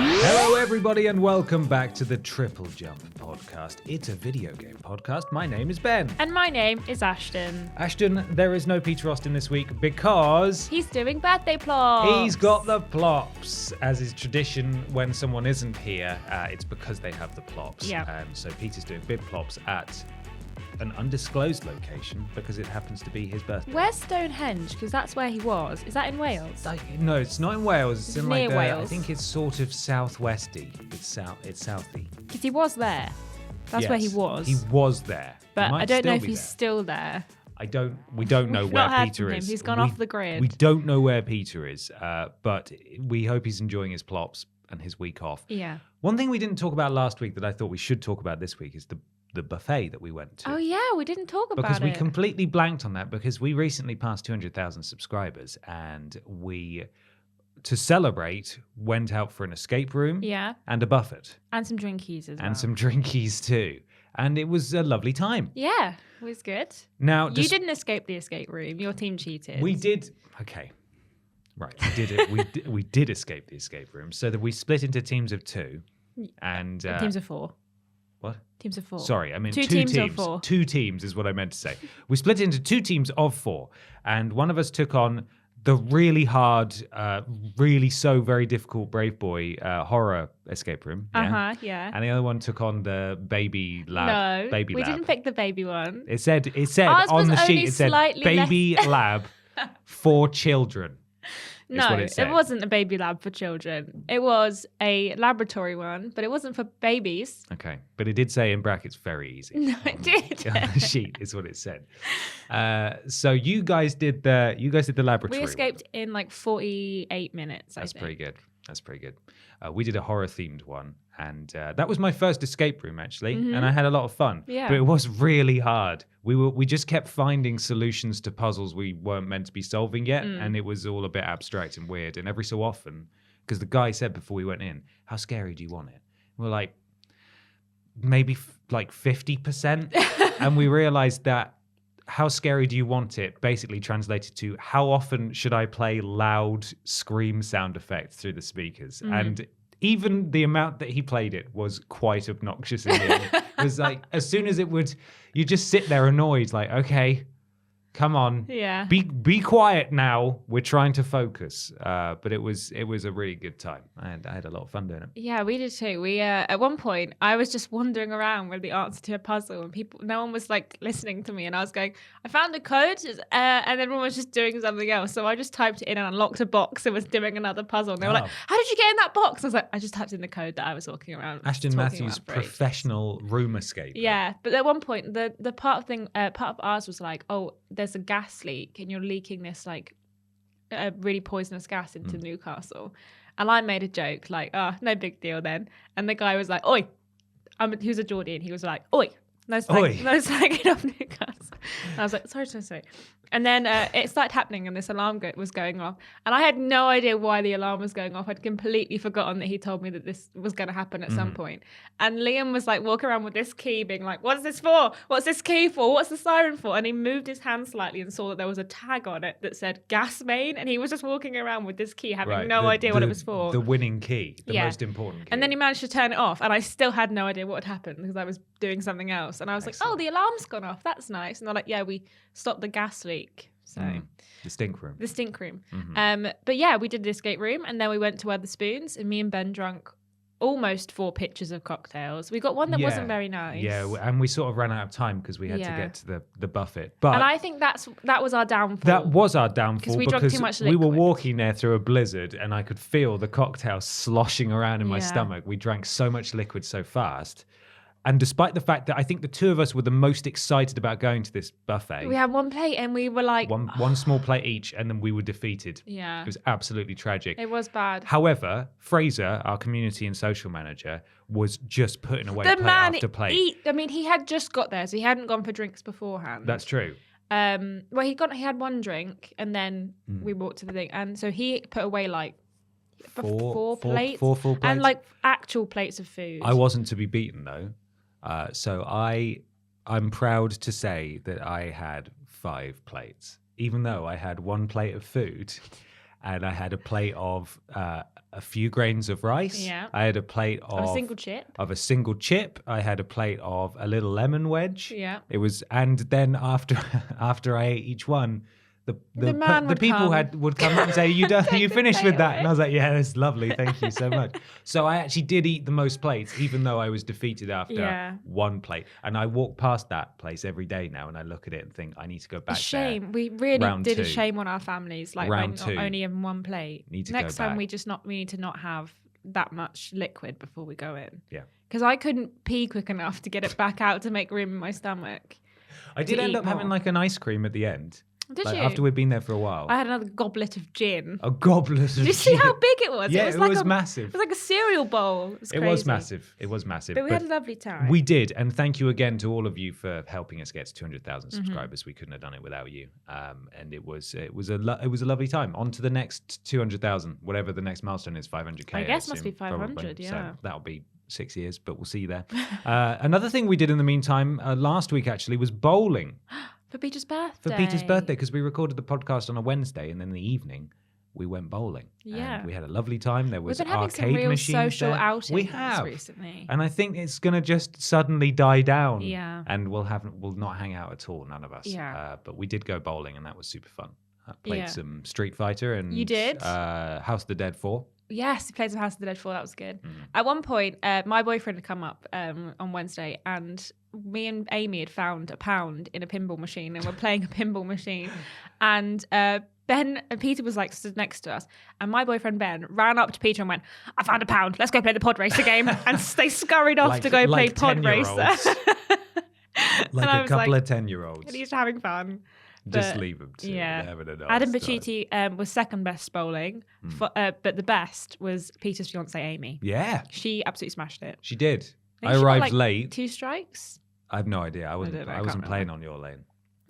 Hello everybody and welcome back to the TripleJump podcast. It's a video game podcast. My name is Ben. And my name is Ashton. Ashton, there is no Peter Austin this week because... he's doing birthday plops. He's got the plops. As is tradition when someone isn't here, it's because they have the plops. Yeah. So Peter's doing big plops at an undisclosed location because it happens to be his birthday. Where's Stonehenge? Because that's where he was. Is that in Wales? No, it's not in Wales. It's in near like Wales. I think it's sort of southwesty. It's southy. Because he was there. That's where he was. He was there. But I don't know if he's there. still there. We don't know We've where not heard Peter from him. is. He's gone off the grid. We don't know where Peter is, but we hope he's enjoying his plops and his week off. Yeah. One thing we didn't talk about last week that I thought we should talk about this week is the buffet that we went to. Oh yeah, we didn't talk about it. Because we completely blanked on that because we recently passed 200,000 subscribers and we, to celebrate, went out for an escape room and a buffet. And some drinkies as well. And some drinkies too. And it was a lovely time. Yeah, it was good. Now, you didn't escape the escape room. Your team cheated. We did. Okay. Right, we did it. we did escape the escape room so that we split into teams of two. And teams of four. What? Teams of four. Sorry, I mean two teams. of four. 2 teams is what I meant to say. We split into 2 teams of 4, and one of us took on the really hard, really so very difficult Brave Boy horror escape room. Yeah? Yeah. And the other one took on the baby lab. No, baby we lab. didn't pick the baby one. It said Ours on was the sheet. only It said slightly baby lab for children. No, it wasn't a baby lab for children. It was a laboratory one, but it wasn't for babies. Okay, but it did say in brackets very easy. No, it did. On the sheet is what it said. So you guys did the laboratory. We escaped in like 48 minutes. That's I think. pretty good. That's pretty good. We did a horror themed one, and that was my first escape room actually, and I had a lot of fun. Yeah. But it was really hard. We just kept finding solutions to puzzles we weren't meant to be solving yet, and it was all a bit abstract and weird. And every so often, because the guy said before we went in, "How scary do you want it?" We're like, maybe like 50%, and we realized that. How scary do you want it? Basically translated to how often should I play loud scream sound effects through the speakers? And even the amount that he played it was quite obnoxious in the end. It was like, as soon as it would, you just sit there annoyed, like, okay, come on. Yeah. Be quiet now. We're trying to focus. But it was a really good time. I had a lot of fun doing it. Yeah, we did too. We at one point I was just wandering around with the answer to a puzzle, and no one was like listening to me, and I was going, I found a code, and everyone was just doing something else. So I just typed it in and unlocked a box and was doing another puzzle. And they were like, "How did you get in that box?" I was like, "I just typed in the code that I was walking around." Ashton Matthews' professional room escape. Yeah, but at one point the part of ours was like, "Oh, there's a gas leak and you're leaking this like a really poisonous gas into Newcastle," and I made a joke like, "Oh, no big deal then," and the guy was like, "Oi," he was a Geordie, he was like, "Oi, no slagging off Newcastle." And I was like, sorry. And then it started happening, and this alarm was going off, and I had no idea why the alarm was going off. I'd completely forgotten that he told me that this was going to happen at some point. And Liam was like walking around with this key, being like, "What's this for? What's this key for? What's the siren for?" And he moved his hand slightly and saw that there was a tag on it that said gas main, and he was just walking around with this key, having no idea what it was for. The winning key, the most important key. And then he managed to turn it off, and I still had no idea what had happened because I was doing something else. And I was like, "Oh, the alarm's gone off. That's nice." And they're like, "Yeah, we stopped the gas leak." So the stink room. But yeah, we did the escape room, and then we went to Wetherspoons, and me and Ben drank almost 4 pitchers of cocktails. We got one that wasn't very nice. Yeah, and we sort of ran out of time because we had to get to the buffet. But and I think that was our downfall. That was our downfall we drank too much we were liquid. walking there through a blizzard, and I could feel the cocktail sloshing around in my stomach. We drank so much liquid so fast. And despite the fact that I think the two of us were the most excited about going to this buffet. We had one plate and we were like... One small plate each, and then we were defeated. Yeah. It was absolutely tragic. It was bad. However, Fraser, our community and social manager, was just putting away the plate man after plate. I mean, he had just got there, so he hadn't gone for drinks beforehand. That's true. Well, he had one drink, and then we walked to the thing. And so he put away like... Four plates. Four full plates. And like actual plates of food. I wasn't to be beaten though. So I'm proud to say that I had 5 plates. even though I had one plate of food and I had a plate of a few grains of rice. Yeah. I had a plate of a single chip. Of a single chip. I had a plate of a little lemon wedge. Yeah. It was, and then after I ate each one, the people would come up and say, you finished with that? away. And I was like, yeah, that's lovely. Thank you so much. So I actually did eat the most plates, even though I was defeated after one plate. And I walk past that place every day now and I look at it and think, I need to go back A shame. there. We really Round did two. a shame on our families. Like Round when two. only having one plate. Need to Next go time back. we need to not have that much liquid before we go in. Yeah. Because I couldn't pee quick enough to get it back out to make room in my stomach. I did end eat up having more. like an ice cream at the end. Did Like, you? after we'd been there for a while. I had another goblet of gin. A goblet of Did you see gin. how big it was? Yeah, it was, it was massive. It was like a cereal bowl. It was It crazy. was massive. It was massive. But we had a lovely time. We did, and thank you again to all of you for helping us get to 200,000 Mm-hmm. subscribers. We couldn't have done it without you. And it was a lovely time. On to the next 200,000, whatever the next milestone is, 500k. I guess must assume, be 500, probably. yeah. So that'll be 6 years, but we'll see you there. Another thing we did in the meantime last week actually was bowling For Peter's birthday. for Peter's birthday, because we recorded the podcast on a Wednesday, and then in the evening we went bowling. Yeah. And we had a lovely time. There We've was been having arcade some real machines social there. outings We have. recently. And I think it's gonna just suddenly die down. Yeah. And we'll not hang out at all, none of us. Yeah. But we did go bowling, and that was super fun. I played Yeah. some Street Fighter and You did? House of the Dead 4. Yes, we played some House of the Dead 4. That was good. Mm. At one point, my boyfriend had come up on Wednesday, and me and Amy had found £1 in a pinball machine, and we're playing a pinball machine. And Ben and Peter was like stood next to us, and my boyfriend Ben ran up to Peter and went, "I found £1. Let's go play the pod racer game." And they scurried off to go play pod racer. 10-year-olds. Like I a was couple like, of 10-year-olds. He's having fun. Just But, leave them to yeah. having a nice Adam time. Pacitti was second best bowling, but the best was Peter's fiance Amy. Yeah, She absolutely smashed it. she did. think I she got, arrived like, late. 2 strikes? I have no idea. I don't know, I wasn't can't remember. playing on your lane.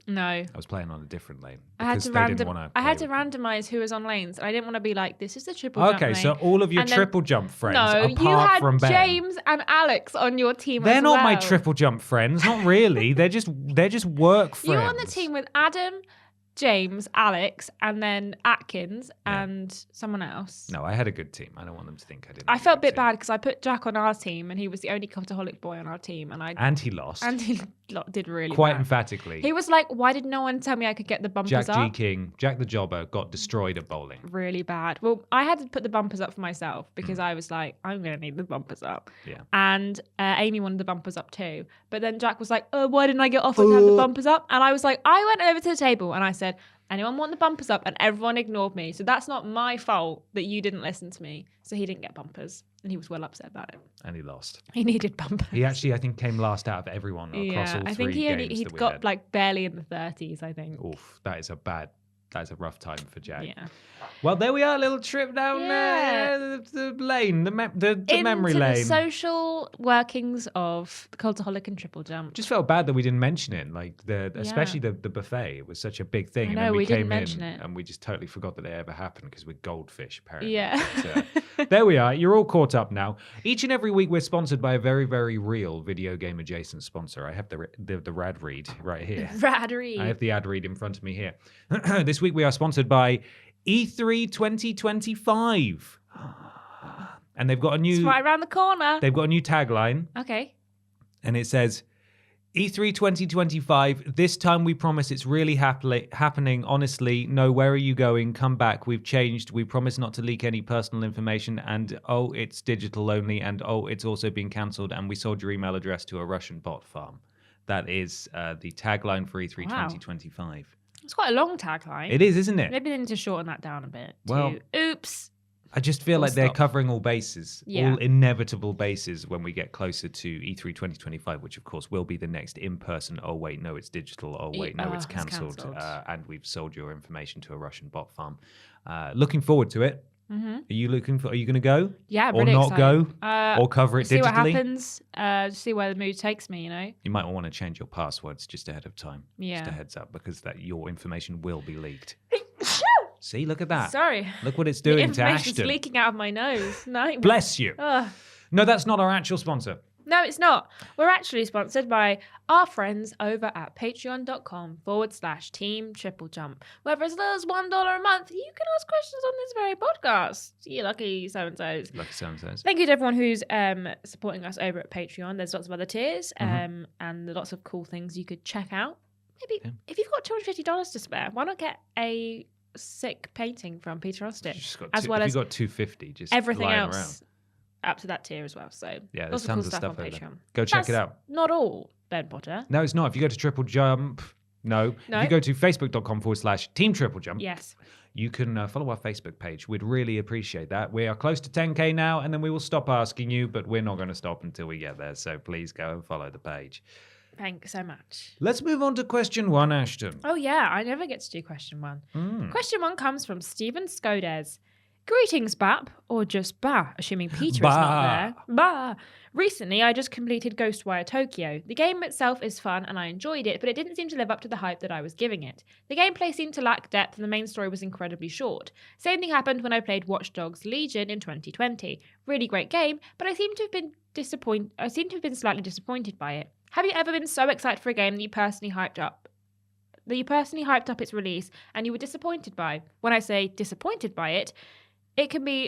No. I was playing on a different lane. I had because to they didn't wanna I had play to with me. randomize who was on lanes. I didn't want to be like, this is the triple jump Okay, lane. so all of your And then- triple jump friends, No, apart you had from Ben, James and Alex on your team. they're as not my well. triple jump friends. Not really. They're just work friends. You were on the team with Adam, James, Alex, and then Atkins and someone else. No, I had a good team. I don't want them to think I didn't. I have felt a good bit team. bad because I put Jack on our team, and he was the only cultaholic boy on our team, And he lost. and he did really quite bad. emphatically. He was like, "Why did no one tell me I could get the bumpers Jack G. up?" King, Jack the Jobber, got destroyed at bowling. Really bad. Well, I had to put the bumpers up for myself because I was like, I'm going to need the bumpers up. Yeah. And Amy wanted the bumpers up too. But then Jack was like, why didn't I get offered to have the bumpers up? And I was like, I went over to the table and I said, anyone want the bumpers up? And everyone ignored me. So that's not my fault that you didn't listen to me. So he didn't get bumpers. And he was well upset about it. And he lost. He needed bumpers. He actually, I think, came last out of everyone across all three I think games he'd that we got had. like barely in the 30s, I think. Oof, that is a rough time for Jack. Yeah. Well, there we are, a little trip down Yeah. the lane, the memory Into lane. the social workings of the cultaholic and triple jump. Just felt bad that we didn't mention it, like especially the buffet. It was such a big thing, I and know, then we we didn't came mention in it. and we just totally forgot that it ever happened because we're goldfish, apparently. Yeah. But, there we are. You're all caught up now. Each and every week, we're sponsored by a very, very real video game adjacent sponsor. I have the rad read right here. Raddery. I have the ad read in front of me here. This week we are sponsored by E3 2025, and they've got a It's new right around the corner. tagline, Okay. and it says, "E3 2025. This time we promise it's really happening. Honestly, no. Where are you going? Come back. We've changed. We promise not to leak any personal information. And oh, it's digital only. And oh, it's also been cancelled. And we sold your email address to a Russian bot farm." That is the tagline for E3 Wow. 2025. It's quite a long tagline. It is, isn't it? Maybe they need to shorten that down a bit. Well, oops. I just feel Full like they're stop. covering all bases, Yeah. all inevitable bases when we get closer to E3 2025, which of course will be the next in-person, oh wait, no, it's digital, oh wait, no, it's it's cancelled, cancelled. and we've sold your information to a Russian bot farm. Looking forward to it. Mm-hmm. Are you going to go? Yeah, I'm Or really not excited. go? Or cover it see what digitally? happens. See where the mood takes me, you know? You might want to change your passwords just ahead of time. Yeah. Just a heads up, because that your information will be leaked. See, look at that. Sorry. Look what it's The doing to information's Ashton. leaking out of my nose. No. Bless you. Ugh. No, that's not our actual sponsor. No, it's not. We're actually sponsored by our friends over at patreon.com/team TripleJump, where for as little as $1 a month, you can ask questions on this very podcast. You lucky so-and-sos. Lucky so-and-sos. Thank you to everyone who's supporting us over at Patreon. There's lots of other tiers and lots of cool things you could check out. Maybe if you've got $250 to spare, why not get a sick painting from Peter Austin? As well as you've got $250, just everything lying else. Around. Up to that tier as well. So yeah, lots there's tons of cool stuff on over Patreon. there. Go check it out. Not all, Ben Potter. No, it's not. If you go to TripleJump, no. If you go to facebook.com/team TripleJump, yes, you can follow our Facebook page. We'd really appreciate that. We are close to 10K now, and then we will stop asking you, but we're not going to stop until we get there. So please go and follow the page. Thanks so much. Let's move on to question 1, Ashton. Oh yeah, I never get to do question 1. Question 1 comes from Stephen Skodes. Greetings, Bap, or just Ba, assuming Peter is not there. Ba. Recently, I just completed Ghostwire Tokyo. The game itself is fun and I enjoyed it, but it didn't seem to live up to the hype that I was giving it. The gameplay seemed to lack depth and the main story was incredibly short. Same thing happened when I played Watch Dogs Legion in 2020. Really great game, but I seem to have been slightly disappointed by it. Have you ever been so excited for a game that you personally hyped up its release and you were disappointed by? When I say disappointed by it, it can be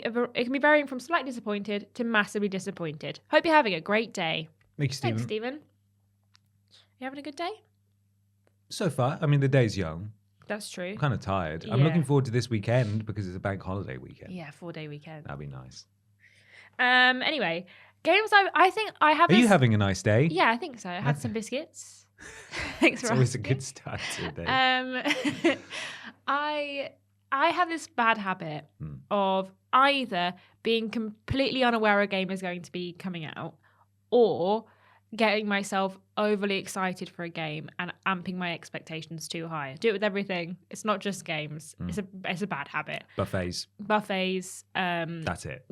varying from slightly disappointed to massively disappointed. Hope you're having a great day. Thank you, Stephen. Thanks, Stephen. You having a good day? So far, I mean, the day's young. That's true. I'm kind of tired. Yeah. I'm looking forward to this weekend because it's a bank holiday weekend. Yeah, 4-day weekend. That'd be nice. Anyway, games I think I have. Are you having a nice day? Yeah, I think so. I had some biscuits. Thanks for It's always a asking. good start to the day. I have this bad habit of either being completely unaware a game is going to be coming out or getting myself overly excited for a game and amping my expectations too high. I do it with everything. It's not just games. It's a bad habit. Buffets. That's it.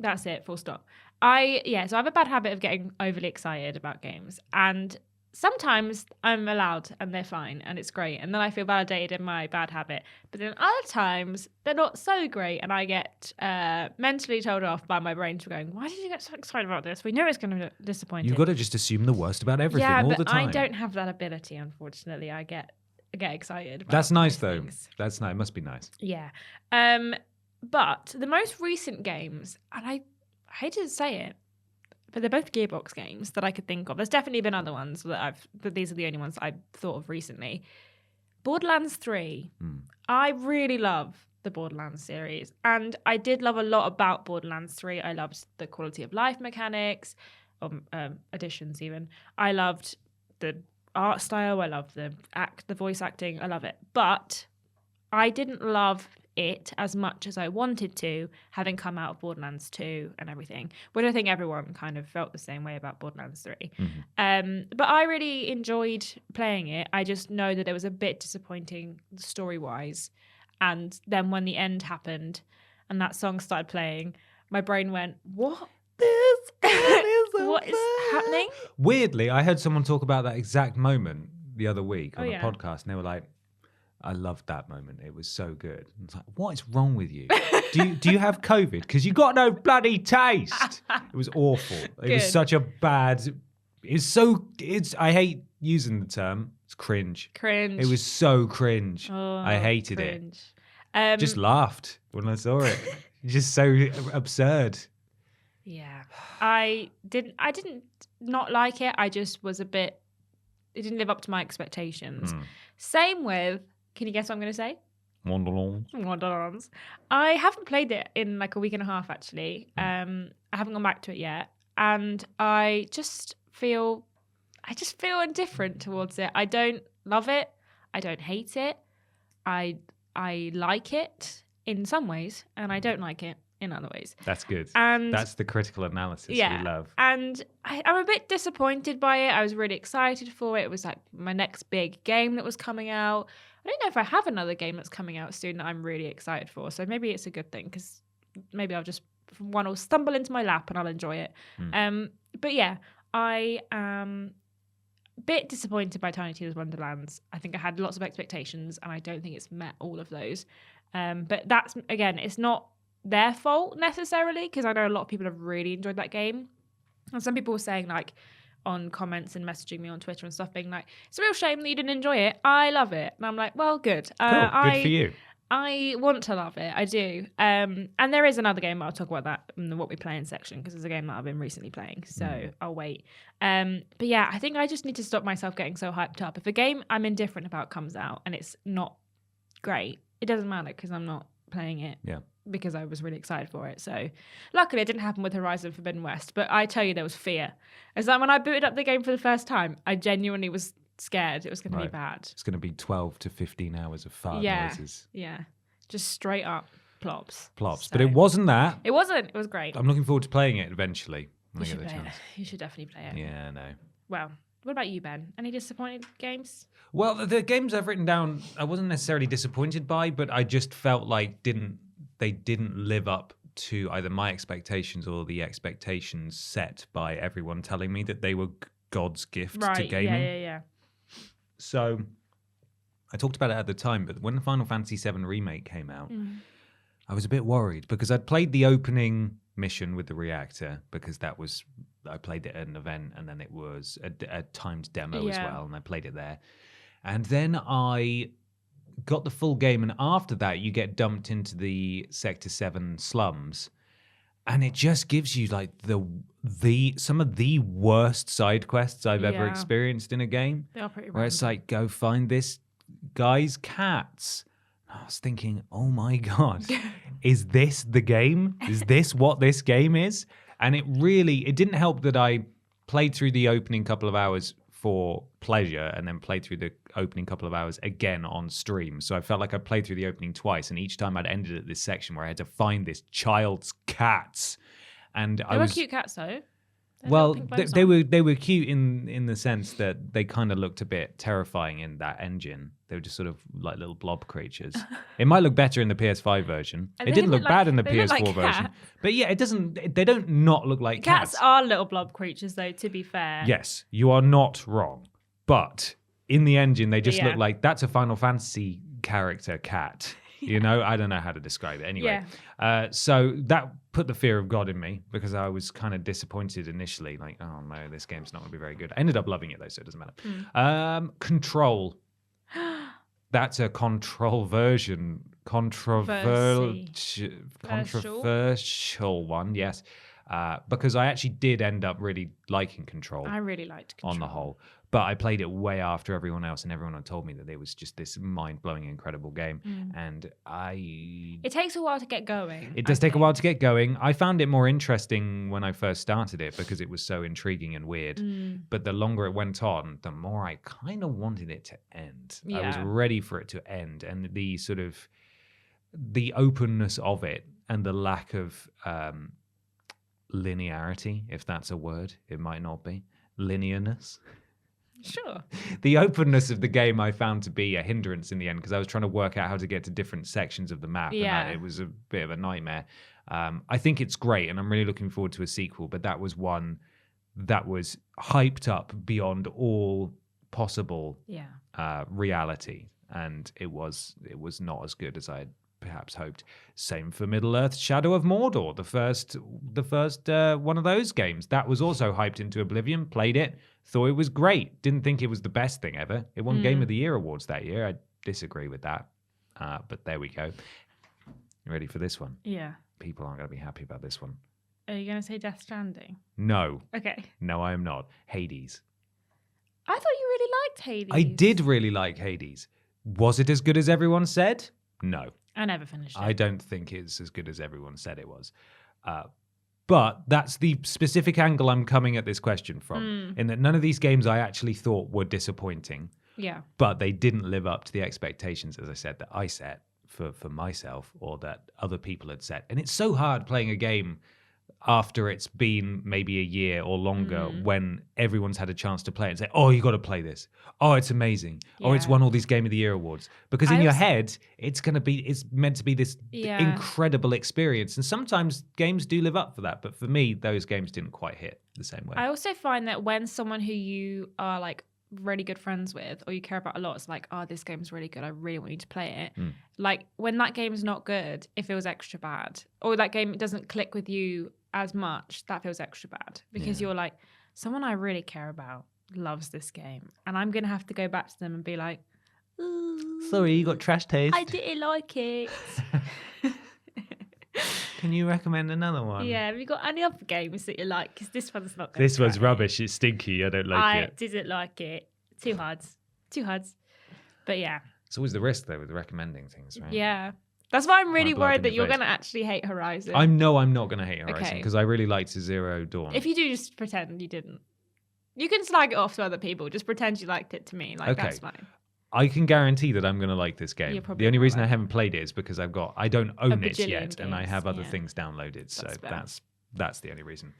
Full stop. So I have a bad habit of getting overly excited about games, and sometimes I'm allowed and they're fine and it's great, and then I feel validated in my bad habit. But then other times they're not so great and I get mentally told off by my brain for going, why did you get so excited about this? We know it's going to be disappointing. You've got to just assume the worst about everything all the time. I don't have that ability, unfortunately. I get excited about That's nice though. things. That's nice. It must be nice. Yeah. But the most recent games, and I hate to say it, but they're both Gearbox games that I could think of. There's definitely been other ones but these are the only ones I've thought of recently. Borderlands 3. I really love the Borderlands series, and I did love a lot about Borderlands 3. I loved the quality of life mechanics, additions even. I loved the art style. I loved the voice acting. I love it. But I didn't love it as much as I wanted to, having come out of Borderlands 2 and everything, which I think everyone kind of felt the same way about Borderlands 3. But I really enjoyed playing it. I just know that it was a bit disappointing story-wise. And then when the end happened and that song started playing, my brain went, what? What is happening? Weirdly, I heard someone talk about that exact moment the other week on a yeah. podcast, and they were like, I loved that moment. It was so good. And it's like, what is wrong with you? Do you have COVID? Because you got no bloody taste. It was awful. It was such a bad. I hate using the term. It's cringe. Cringe. It was so cringe. Oh, I hated cringe. it. Just laughed when I saw it. Just so absurd. Yeah. I didn't not like it. I just was a bit. It didn't live up to my expectations. Same with. Can you guess what I'm going to say? Wonderlands. I haven't played it in like a week and a half, actually. I haven't gone back to it yet. And I just feel indifferent towards it. I don't love it. I don't hate it. I like it in some ways, and I don't like it in other ways. That's good. And that's the critical analysis we love. And I'm a bit disappointed by it. I was really excited for it. It was like my next big game that was coming out. I don't know if I have another game that's coming out soon that I'm really excited for. So maybe it's a good thing, because maybe I'll just one will stumble into my lap and I'll enjoy it. But yeah, I am a bit disappointed by Tiny Tina's Wonderlands. I think I had lots of expectations and I don't think it's met all of those. But that's, again, it's not their fault necessarily, because I know a lot of people have really enjoyed that game. And some people were saying like, on comments and messaging me on Twitter and stuff, being like, "It's a real shame that you didn't enjoy it. I love it." And I'm like, "Well, good. Cool. Good for you. I want to love it. I do. And there is another game, but I'll talk about that in the What We Playin section because it's a game that I've been recently playing. So I'll wait. But yeah, I think I just need to stop myself getting so hyped up. If a game I'm indifferent about comes out and it's not great, it doesn't matter because I'm not playing it. Yeah. Because I was really excited for it. So luckily it didn't happen with Horizon Forbidden West, but I tell you there was fear. It's like when I booted up the game for the first time, I genuinely was scared it was going to be bad. It's going to be 12 to 15 hours of fart noises. Yeah. Just straight up plops. Plops. So, but it wasn't that. It wasn't. It was great. I'm looking forward to playing it eventually. You should play it. You should definitely play it. Yeah, I know. Well, what about you, Ben? Any disappointed games? Well, the games I've written down, I wasn't necessarily disappointed by, but I just felt like they didn't live up to either my expectations or the expectations set by everyone telling me that they were God's gift to gaming. Yeah. So I talked about it at the time, but when the Final Fantasy VII Remake came out, I was a bit worried because I'd played the opening mission with the reactor because I played it at an event and then it was a timed demo as well, and I played it there. And then I got the full game, and after that you get dumped into the Sector 7 slums, and it just gives you like some of the worst side quests I've ever experienced in a game. They are pretty where it's like, go find this guy's cats. I was thinking, oh my God, is this the game? Is this what this game is? And it didn't help that I played through the opening couple of hours for pleasure and then played through the opening couple of hours again on stream. So I felt like I played through the opening twice, and each time I'd ended at this section where I had to find this child's cats. And they were cute cats though. Well, they were cute in the sense that they kind of looked a bit terrifying in that engine. They were just sort of like little blob creatures. It might look better in the PS5 version. It didn't look bad in the PS4 version. But yeah, they don't not look like cats. Cats are little blob creatures though, to be fair. Yes, you are not wrong. But in the engine, they just look like that's a Final Fantasy character cat. You know, I don't know how to describe it. Anyway, so that put the fear of God in me because I was kind of disappointed initially. Like, oh no, this game's not going to be very good. I ended up loving it though, so it doesn't matter. Control. That's a Control version. Controversial one, yes. Because I actually did end up really liking Control. I really liked Control. On the whole. But I played it way after everyone else, and everyone had told me that it was just this mind-blowing, incredible game. And it takes a while to get going. It does take a while to get going. I found it more interesting when I first started it because it was so intriguing and weird. But the longer it went on, the more I kind of wanted it to end. I was ready for it to end. And the sort of the openness of it and the lack of linearity, if that's a word, it might not be. Linearness. Sure. The openness of the game I found to be a hindrance in the end because I was trying to work out how to get to different sections of the map. And it was a bit of a nightmare. I think it's great and I'm really looking forward to a sequel, but that was one that was hyped up beyond all possible reality. And it was not as good as I had perhaps hoped. Same for Middle-earth Shadow of Mordor, the first one of those games. That was also hyped into oblivion, played it, thought it was great. Didn't think it was the best thing ever. It won Game of the Year awards that year. I disagree with that. But there we go. You ready for this one? Yeah. People aren't going to be happy about this one. Are you going to say Death Stranding? No. Okay. No, I am not. Hades. I thought you really liked Hades. I did really like Hades. Was it as good as everyone said? No. I never finished it. I don't think it's as good as everyone said it was. But that's the specific angle I'm coming at this question from, in that none of these games I actually thought were disappointing. Yeah. But they didn't live up to the expectations, as I said, that I set for myself or that other people had set. And it's so hard playing a game after it's been maybe a year or longer when everyone's had a chance to play it and say, oh, you got to play this. Oh, it's amazing. Oh, it's won all these Game of the Year awards. Because in your head, it's meant to be this incredible experience. And sometimes games do live up for that. But for me, those games didn't quite hit the same way. I also find that when someone who you are like really good friends with or you care about a lot, it's like, oh, this game's really good, I really want you to play it. Like when that game's not good, it feels extra bad. Or that game doesn't click with you as much, that feels extra bad because you're like someone I really care about loves this game, and I'm gonna have to go back to them and be like, "Ooh, Sorry, you got trash taste. I didn't like it." Can you recommend another one? Yeah, have you got any other games that you like? Because this one's not. This one's great. rubbish. It's stinky. I don't like I it. didn't like it. Too hard. But yeah. It's always the risk though with recommending things, right? Yeah. That's why I'm really blood worried in that your you're face. going to actually hate Horizon. I'm not going to hate Horizon Okay. because I really liked Zero Dawn. If you do, just pretend you didn't. You can slag it off to other people. Just pretend you liked it to me. Like, Okay. that's fine. I can guarantee that I'm going to like this game. You're probably The only gonna reason like I haven't played it is because I don't own it bajillion yet, and I games, have other yeah. things downloaded. So That's fair. that's the only reason.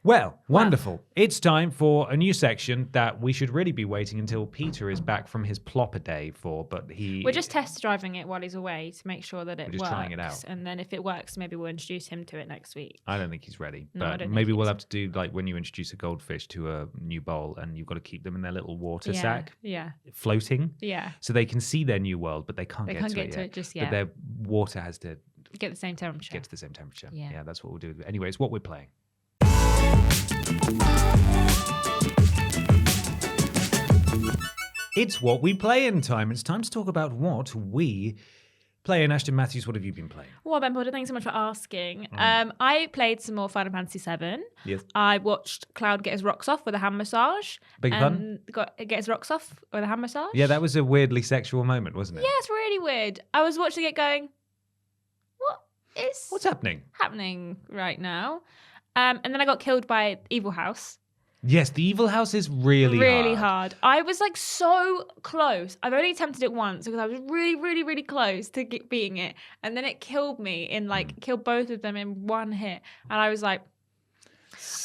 Well, wonderful. It's time for a new section that we should really be waiting until Peter is back from his plopper day for, but We're just test driving it while he's away to make sure that it We're just works. trying it out. And then if it works, maybe we'll introduce him to it next week. I don't think he's ready, No, I but don't think maybe he we'll is. have to do like when you introduce a goldfish to a new bowl and you've got to keep them in their little water Yeah. sack Yeah. floating Yeah. so they can see their new world, but they can't They get can't to get it to yet. it just But yet. their water has to Get the same temperature. get to the same temperature. Yeah. Yeah, that's what we'll do. Anyway, it's what we're playing. It's what we play in time. It's time to talk about what we play in. Ashton Matthews, what have you been playing? Well, Ben Porter, thanks so much for asking. I played some more Final Fantasy VII. Yes. I watched Cloud get his rocks off with a hand massage. Beg your pardon? Get his rocks off with a hand massage. Yeah, that was a weirdly sexual moment, wasn't it? Yeah, it's really weird. I was watching it going, what is What's happening? happening right now? And then I got killed by Evil House. Yes, the Evil House is really hard. I was like so close. I've only attempted it once because I was really close to beating it, and then it killed me in killed both of them in one hit, and I was like,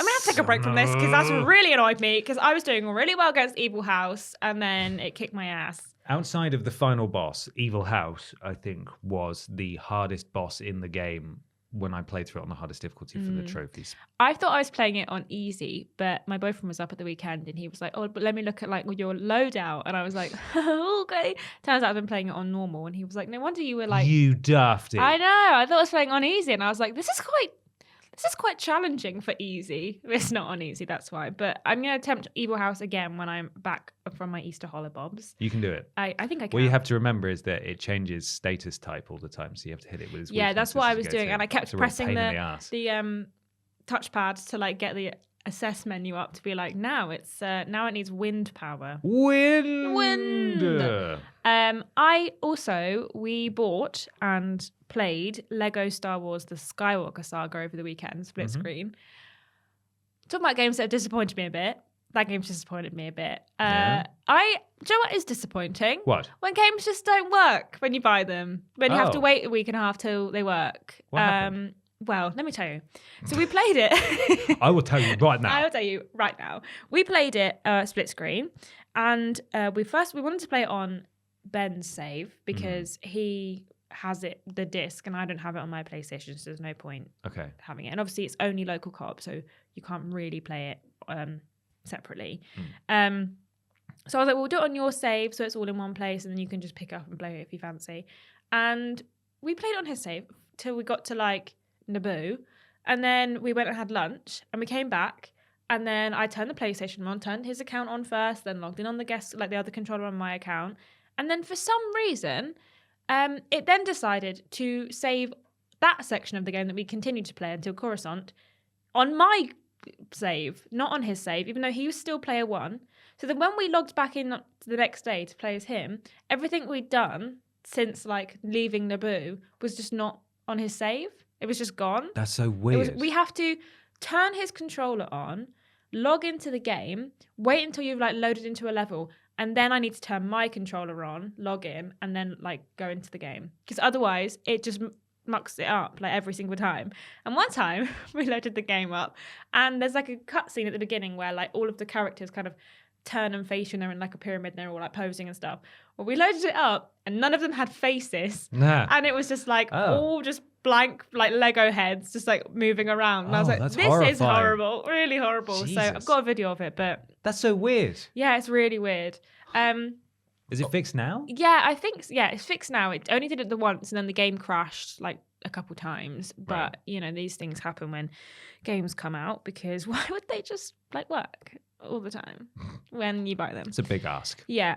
I'm gonna have to take a break from this because that's really annoyed me because I was doing really well against Evil House, and then it kicked my ass. Outside of the final boss, Evil House, I think, was the hardest boss in the game when I played through it on the hardest difficulty for the trophies. I thought I was playing it on easy, but my boyfriend was up at the weekend and he was like, "Oh, but let me look at like your loadout," and I was like, "Okay." Turns out I've been playing it on normal, and he was like, "No wonder you were like." You daft it. I know. I thought I was playing on easy, and I was like, "This is quite challenging for easy." It's not on easy, that's why. But I'm gonna attempt Evil House again when I'm back from my Easter holobobs. You can do it. I think I can. What you have to remember is that it changes status type all the time, so you have to hit it with his Yeah, that's what I was doing, and I kept It's a real pressing pain in the ass. the touchpad to like get the assess menu up to be like, now it needs wind power. Wind. We bought and played Lego Star Wars The Skywalker Saga over the weekend, split screen. Talking about games that have disappointed me a bit. That game's disappointed me a bit. Yeah. Do you know what is disappointing? What? When games just don't work when you buy them. When you have to Oh. wait a week and a half till they work. What happened? Well, let me tell you. So we played it. I will tell you right I now. will tell you right now. We played it split screen, and we wanted to play it on Ben's save because he has the disc, and I don't have it on my PlayStation, so there's no point Okay. having it. And obviously, it's only local co-op, so you can't really play it separately. So I was like, we'll do it on your save, so it's all in one place, and then you can just pick up and play it if you fancy. And we played it on his save till we got to like Naboo, and then we went and had lunch, and we came back, and then I turned the PlayStation on, turned his account on first, then logged in on the other controller on my account, and then for some reason, it then decided to save that section of the game that we continued to play until Coruscant on my save, not on his save, even though he was still player one. So then when we logged back in the next day to play as him, everything we'd done since like leaving Naboo was just not on his save. It was just gone. That's so weird. We have to turn his controller on, log into the game, wait until you've like loaded into a level, and then I need to turn my controller on, log in, and then like go into the game. Because otherwise it just mucks it up like every single time. And one time we loaded the game up, and there's like a cutscene at the beginning where like all of the characters kind of turn and face you, and they're in like a pyramid, and they're all like posing and stuff. Well, we loaded it up, and none of them had faces. Nah. And it was just like Oh. all just blank, like Lego heads, just like moving around. And I was Oh, like, that's this is horrifying. horrible, really horrible. So Jesus. I've got a video of it, but That's so weird. yeah, it's really weird. Is it fixed now? Yeah, I think it's fixed now. It only did it the once, and then the game crashed like a couple times. But these things happen when games come out, because why would they just like work all the time when you buy them? It's a big ask. Yeah.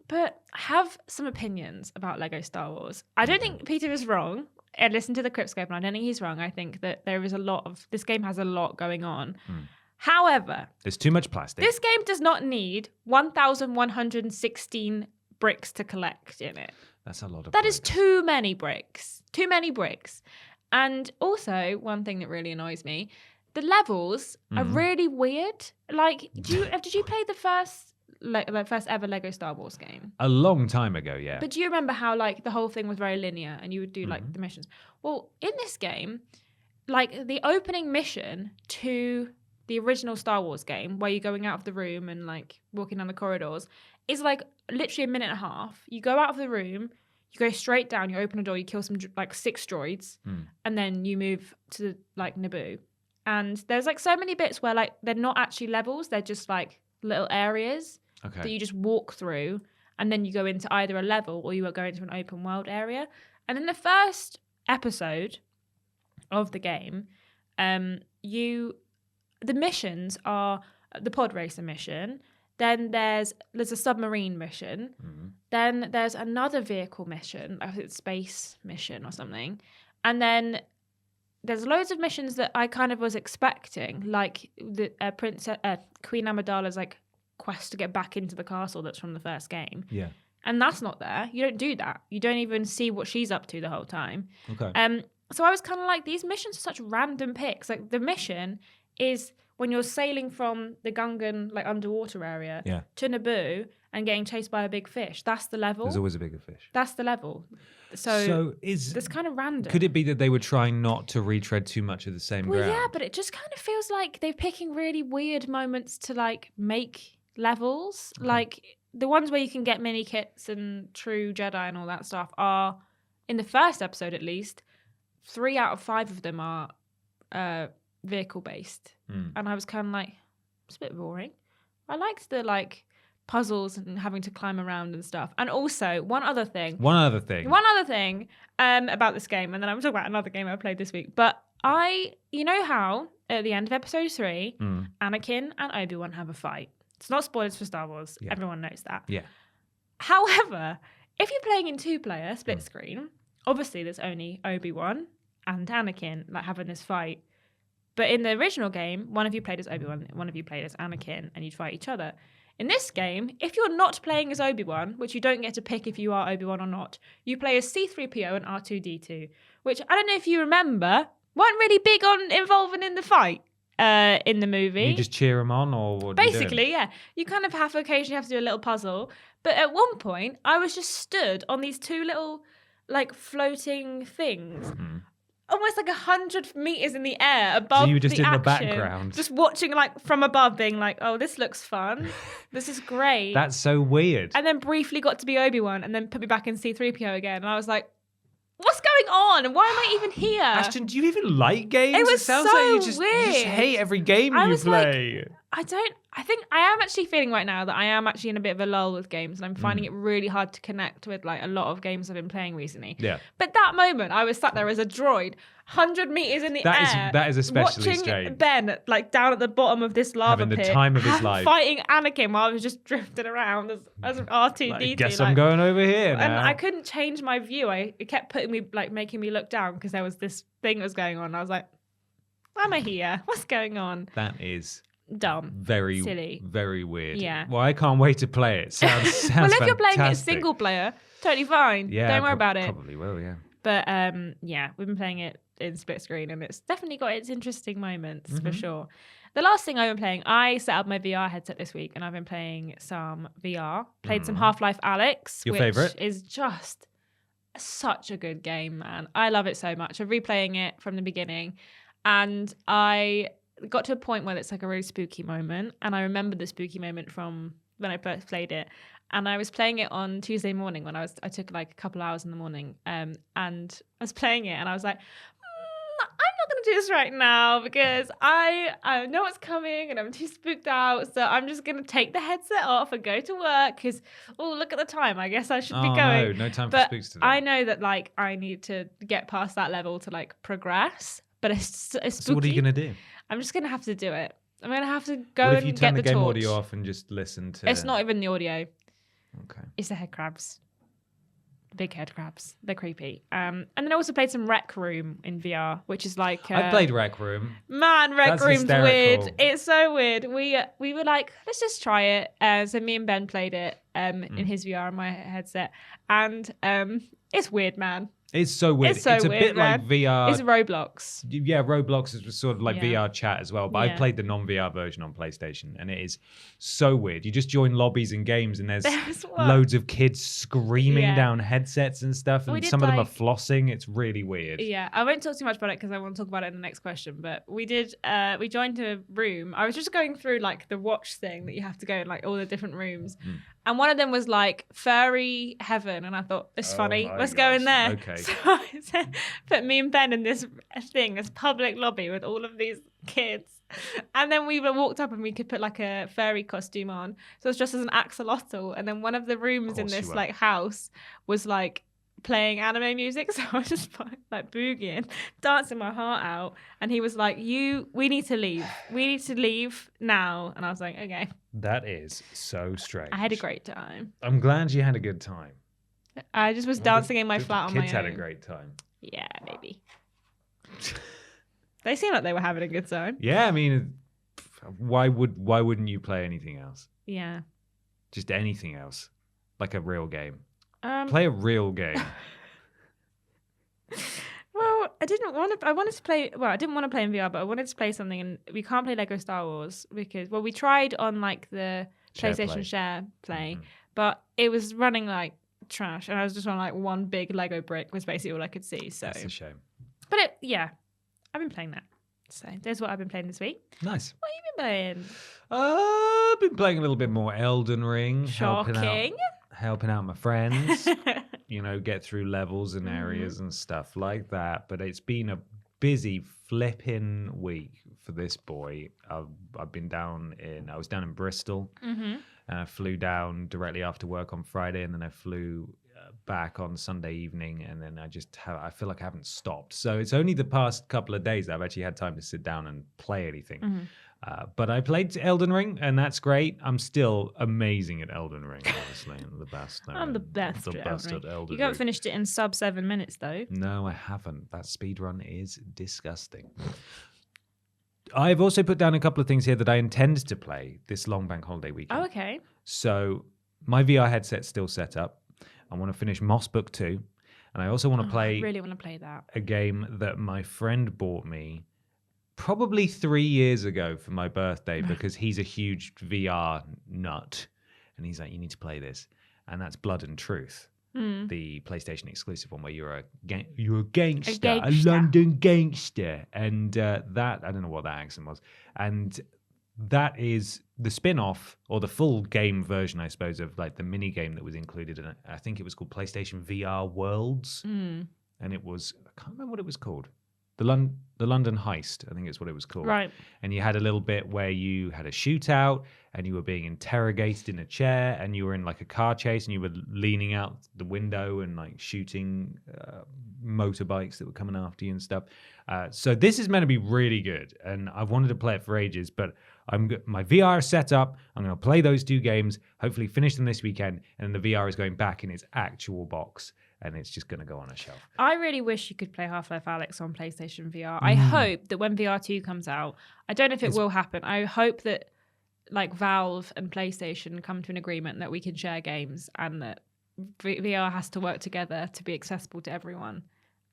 But I have some opinions about Lego Star Wars. I don't think Peter is wrong. I listened to the Cryptscope and I don't think he's wrong. I think that there is this game has a lot going on. However, there's too much plastic. This game does not need 1,116 bricks to collect in it. That's a lot of That bricks. is too many bricks. Too many bricks. And also, one thing that really annoys me, the levels are really weird. Like, did you play the first ever Lego Star Wars game? A long time ago, yeah. But do you remember how like the whole thing was very linear and you would do like the missions? Well, in this game, like the opening mission to the original Star Wars game, where you're going out of the room and like walking down the corridors, is like literally a minute and a half. You go out of the room, you go straight down, you open a door, you kill some like 6 droids, and then you move to like Naboo. And there's like so many bits where like they're not actually levels, they're just like little areas that you just walk through, and then you go into either a level or you go into an open world area. And in the first episode of the game, the missions are the pod racer mission. Then there's a submarine mission. Then there's another vehicle mission, I think it's space mission or something. And then there's loads of missions that I kind of was expecting, like the Queen Amidala's like quest to get back into the castle that's from the first game. Yeah. And that's not there. You don't do that. You don't even see what she's up to the whole time. Okay. So I was kind of like, these missions are such random picks. Like the mission is when you're sailing from the Gungan like underwater area to Naboo and getting chased by a big fish. That's the level. There's always a bigger fish. That's the level. So it's kind of random. Could it be that they were trying not to retread too much of the same ground? Yeah, but it just kind of feels like they're picking really weird moments to like make levels. Like the ones where you can get mini kits and true Jedi and all that stuff are, in the first episode at least, 3 out of 5 of them are vehicle based. And I was kind of like, it's a bit boring. I liked the like puzzles and having to climb around and stuff. And also one other thing about this game, and then I'm talking about another game I played this week. But you know how at the end of episode 3, Anakin and Obi-Wan have a fight. It's not spoilers for Star Wars. Yeah. Everyone knows that. Yeah. However, if you're playing in 2-player split screen, obviously there's only Obi-Wan and Anakin like having this fight. But in the original game, one of you played as Obi-Wan, one of you played as Anakin, and you'd fight each other. In this game, if you're not playing as Obi-Wan, which you don't get to pick if you are Obi-Wan or not, you play as C-3PO and R2-D2, which I don't know if you remember, weren't really big on involving in the fight in the movie. You just cheer them on, or what? Basically, yeah. You kind of occasionally have to do a little puzzle. But at one point, I was just stood on these 2 little like floating things. Almost like 100 meters in the air above so you were just the in action, the background, just watching like from above, being like, "Oh, this looks fun. This is great." That's so weird. And then briefly got to be Obi-Wan, and then put me back in C-3PO again, and I was like, "What's going on? Why am I even here?" Ashton, do you even like games? It was sounds so like you just weird. hate every game I you was play. I think I am actually feeling right now that I am actually in a bit of a lull with games, and I'm finding it really hard to connect with like a lot of games I've been playing recently. Yeah. But that moment, I was sat there as a droid, 100 meters in the air. That is especially watching strange. Ben like down at the bottom of this lava Having pit, the time of his life, fighting Anakin while I was just drifting around as R2-D2. Like, guess I'm going over here now. And I couldn't change my view. It kept making me look down because there was this thing that was going on. I was like, why am I here? What's going on? That is dumb, very silly, very weird. Yeah. Well, I can't wait to play it. Sounds well, if you're playing it fantastic. single player, totally fine. Yeah, don't worry about it. Probably will. Yeah. But yeah, we've been playing it in split screen, and it's definitely got its interesting moments for sure. The last thing I've been playing, I set up my VR headset this week, and I've been playing some VR. Played some Half-Life Alyx, Your which favourite? is just such a good game, man. I love it so much. I'm replaying it from the beginning, and I got to a point where it's like a really spooky moment, and I remember the spooky moment from when I first played it. And I was playing it on Tuesday morning when I took like a couple hours in the morning, and I was playing it, and I was like, I'm not going to do this right now because I know what's coming and I'm too spooked out. So I'm just going to take the headset off and go to work because, oh, look at the time. I guess I should be going. No time for but spooks today. I know that like I need to get past that level to like progress. But it's spooky. So what are you going to do? I'm just going to have to do it. I'm going to have to go What and if you get turn the the game torch. audio off and just listen to... It's not even the audio. Okay. It's the head crabs. Big head crabs. They're creepy. And then I also played some Rec Room in VR, which is like... I played Rec Room. Man, Rec That's Room's hysterical. weird. It's so weird. We were like, let's just try it. So me and Ben played it in his VR and my headset. And it's weird, man. It's so weird. It's so a weird, bit man. like VR. It's Roblox. Yeah, Roblox is sort of like Yeah. VR chat as well. But I Yeah. played the non-VR version on PlayStation, and it is so weird. You just join lobbies and games, and there's one. loads of kids screaming Yeah. down headsets and stuff, We and did, some of them are like- flossing. It's really weird. Yeah, I won't talk too much about it because I want to talk about it in the next question. But we did, we joined a room. I was just going through like the watch thing that you have to go in like all the different rooms. And one of them was like furry heaven. And I thought, this is funny. my Let's go in there. gosh. Okay. So I said, put me and Ben in this thing, this public lobby with all of these kids. And then we walked up and we could put like a furry costume on. So it was just as an axolotl. And then one of the rooms in course you this were. like house was like playing anime music. So I was just like boogieing, dancing my heart out. And he was like, we need to leave. We need to leave now. And I was like, okay. That is so strange. I had a great time. I'm glad you had a good time. I just was Well, dancing in my the flat on my own. kids had a great time. Yeah, maybe. They seemed like they were having a good time. Yeah, I mean, why wouldn't you play anything else? Yeah. Just anything else, like a real game. Um, Play a real game. Well, I wanted to play. Well, I didn't want to play in VR, but I wanted to play something, and we can't play Lego Star Wars because we tried on like the Share PlayStation play. Share Play, Mhm. but it was running like trash, and I was just on like one big Lego brick was basically all I could see. So, That's a shame. but I've been playing that. So there's what I've been playing this week. Nice. What have you been playing? I've been playing a little bit more Elden Ring. Shocking. Helping out my friends. Get through levels and areas and stuff like that. But it's been a busy flipping week for this boy. I've been I was down in Bristol, and I flew down directly after work on Friday, and then I flew back on Sunday evening, and then I feel like I haven't stopped. So it's only the past couple of days that I've actually had time to sit down and play anything. But I played Elden Ring, and that's great. I'm still amazing at Elden Ring, obviously. I'm the best. I'm the best at Elden Ring. Elden You haven't Ring. finished it in sub 7 minutes though. No, I haven't. That speedrun is disgusting. I've also put down a couple of things here that I intend to play this long bank holiday weekend. Oh, okay. So my VR headset's still set up. I want to finish Moss Book 2. And I also want to play I really want to play that. a game that my friend bought me probably 3 years ago for my birthday because he's a huge VR nut. And he's like, you need to play this. And that's Blood and Truth, the PlayStation exclusive one where you're a gangster, a London gangster. And that, I don't know what that accent was. And that is the spin-off or the full game version, I suppose, of like the mini game that was included in it. I think it was called PlayStation VR Worlds. And it was, I can't remember what it was called. The London Heist, I think is what it was called. Right. And you had a little bit where you had a shootout and you were being interrogated in a chair and you were in like a car chase and you were leaning out the window and like shooting motorbikes that were coming after you and stuff. So this is meant to be really good. And I've wanted to play it for ages, but my VR is set up. I'm going to play those two games, hopefully finish them this weekend. And the VR is going back in its actual box. And it's just going to go on a shelf. I really wish you could play Half-Life Alyx on PlayStation VR. I hope that when VR 2 comes out, I don't know if it will happen. I hope that like Valve and PlayStation come to an agreement that we can share games and that VR has to work together to be accessible to everyone.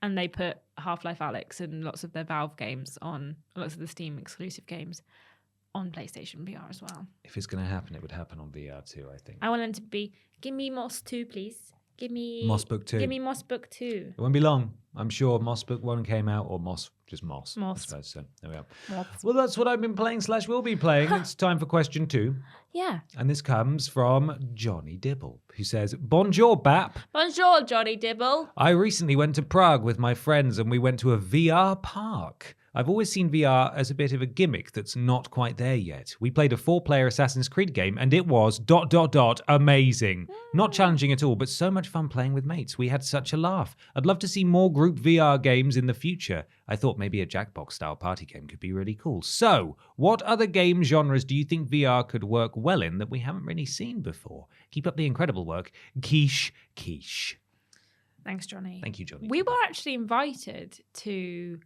And they put Half-Life Alyx and lots of their Valve games on, lots of the Steam exclusive games on PlayStation VR as well. If it's going to happen, it would happen on VR too, I think. I want them to be, give me Moss 2, please. Give me Moss Book 2. Give me Moss Book 2. It won't be long. I'm sure Moss Book 1 came out, or just Moss. Moss. I suppose so. There we are. Moss. Well, that's what I've been playing / will be playing. It's time for question 2. Yeah. And this comes from Johnny Dibble, who says, Bonjour, Bap. Bonjour, Johnny Dibble. I recently went to Prague with my friends and we went to a VR park. I've always seen VR as a bit of a gimmick that's not quite there yet. We played a 4-player Assassin's Creed game and it was ... amazing. Not challenging at all, but so much fun playing with mates. We had such a laugh. I'd love to see more group VR games in the future. I thought maybe a Jackbox-style party game could be really cool. So, what other game genres do you think VR could work well in that we haven't really seen before? Keep up the incredible work. Quiche. Thanks, Johnny. Thank you, Johnny. We were actually invited to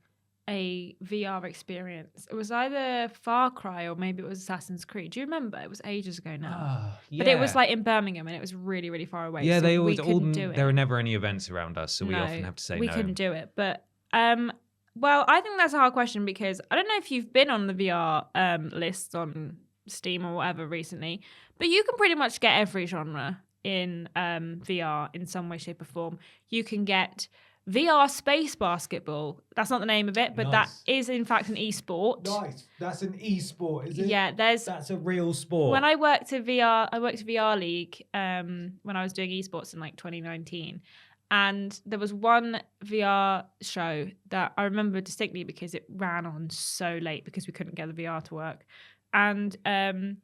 a VR experience. It was either Far Cry or maybe it was Assassin's Creed. Do you remember? It was ages ago now. Yeah. But it was like in Birmingham and it was really, really far away. Yeah, so they always we couldn't do it. There are never any events around us, so we often have to say no. We couldn't do it. But well, I think that's a hard question because I don't know if you've been on the VR list on Steam or whatever recently, but you can pretty much get every genre in VR in some way, shape, or form. You can get VR space basketball. That's not the name of it, but that is in fact an e-sport. Nice. That's an e-sport, is it? Yeah, that's a real sport. When I worked at VR League when I was doing esports in like 2019. And there was one VR show that I remember distinctly because it ran on so late because we couldn't get the VR to work. And there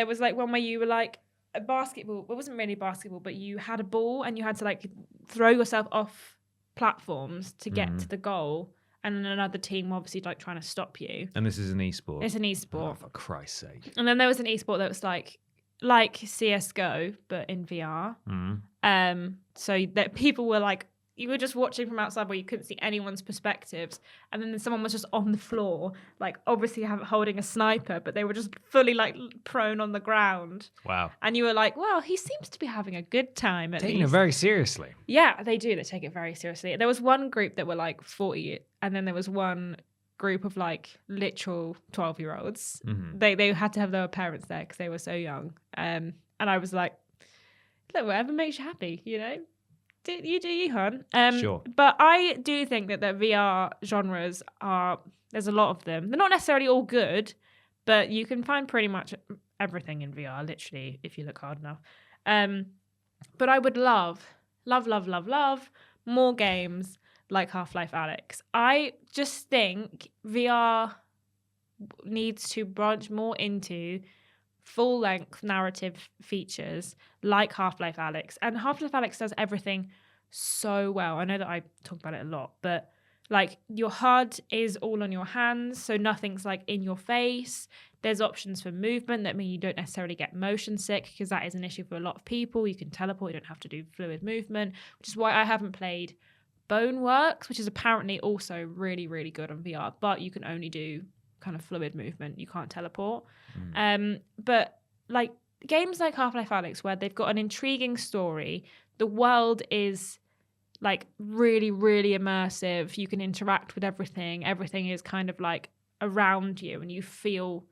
was like one where you were like a basketball. It wasn't really basketball, but you had a ball and you had to like throw yourself off platforms to get to the goal. And then another team obviously like trying to stop you. And this is an e-sport. It's an e-sport. Oh, for Christ's sake. And then there was an e-sport that was like CSGO, but in VR. So that people were like, you were just watching from outside where you couldn't see anyone's perspectives. And then someone was just on the floor, like obviously holding a sniper, but they were just fully like prone on the ground. Wow. And you were like, well, he seems to be having a good time at Taking least. it very seriously. Yeah, they do. They take it very seriously. There was one group that were like 40, and then there was one group of like literal 12-year-olds. Mm-hmm. They had to have their parents there because they were so young. And I was like, look, whatever makes you happy, you know? Do you, hon? Sure. But I do think that the VR genres there's a lot of them. They're not necessarily all good, but you can find pretty much everything in VR, literally, if you look hard enough. But I would love more games like Half-Life Alyx. I just think VR needs to branch more into full-length narrative features like Half-Life Alyx. And Half-Life Alyx does everything so well. I know that I talk about it a lot, but like your HUD is all on your hands, so nothing's like in your face. There's options for movement that mean you don't necessarily get motion sick, because that is an issue for a lot of people. You can teleport, you don't have to do fluid movement, which is why I haven't played Boneworks, which is apparently also really, really good on VR, but you can only do kind of fluid movement. You can't teleport. But like games like Half-Life Alyx, where they've got an intriguing story, the world is like really, really immersive. You can interact with everything. Everything is kind of like around you and you feel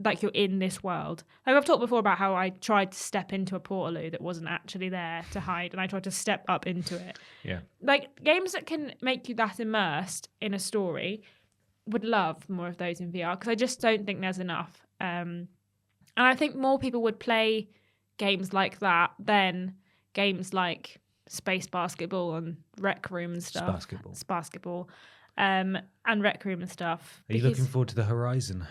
like you're in this world. Like I've talked before about how I tried to step into a portaloo that wasn't actually there to hide, and I tried to step up into it. Yeah. Like games that can make you that immersed in a story, would love more of those in VR, because I just don't think there's enough. And I think more people would play games like that than games like Space Basketball and Rec Room and stuff. Basketball. And Rec Room and stuff. Are you looking forward to the Horizon?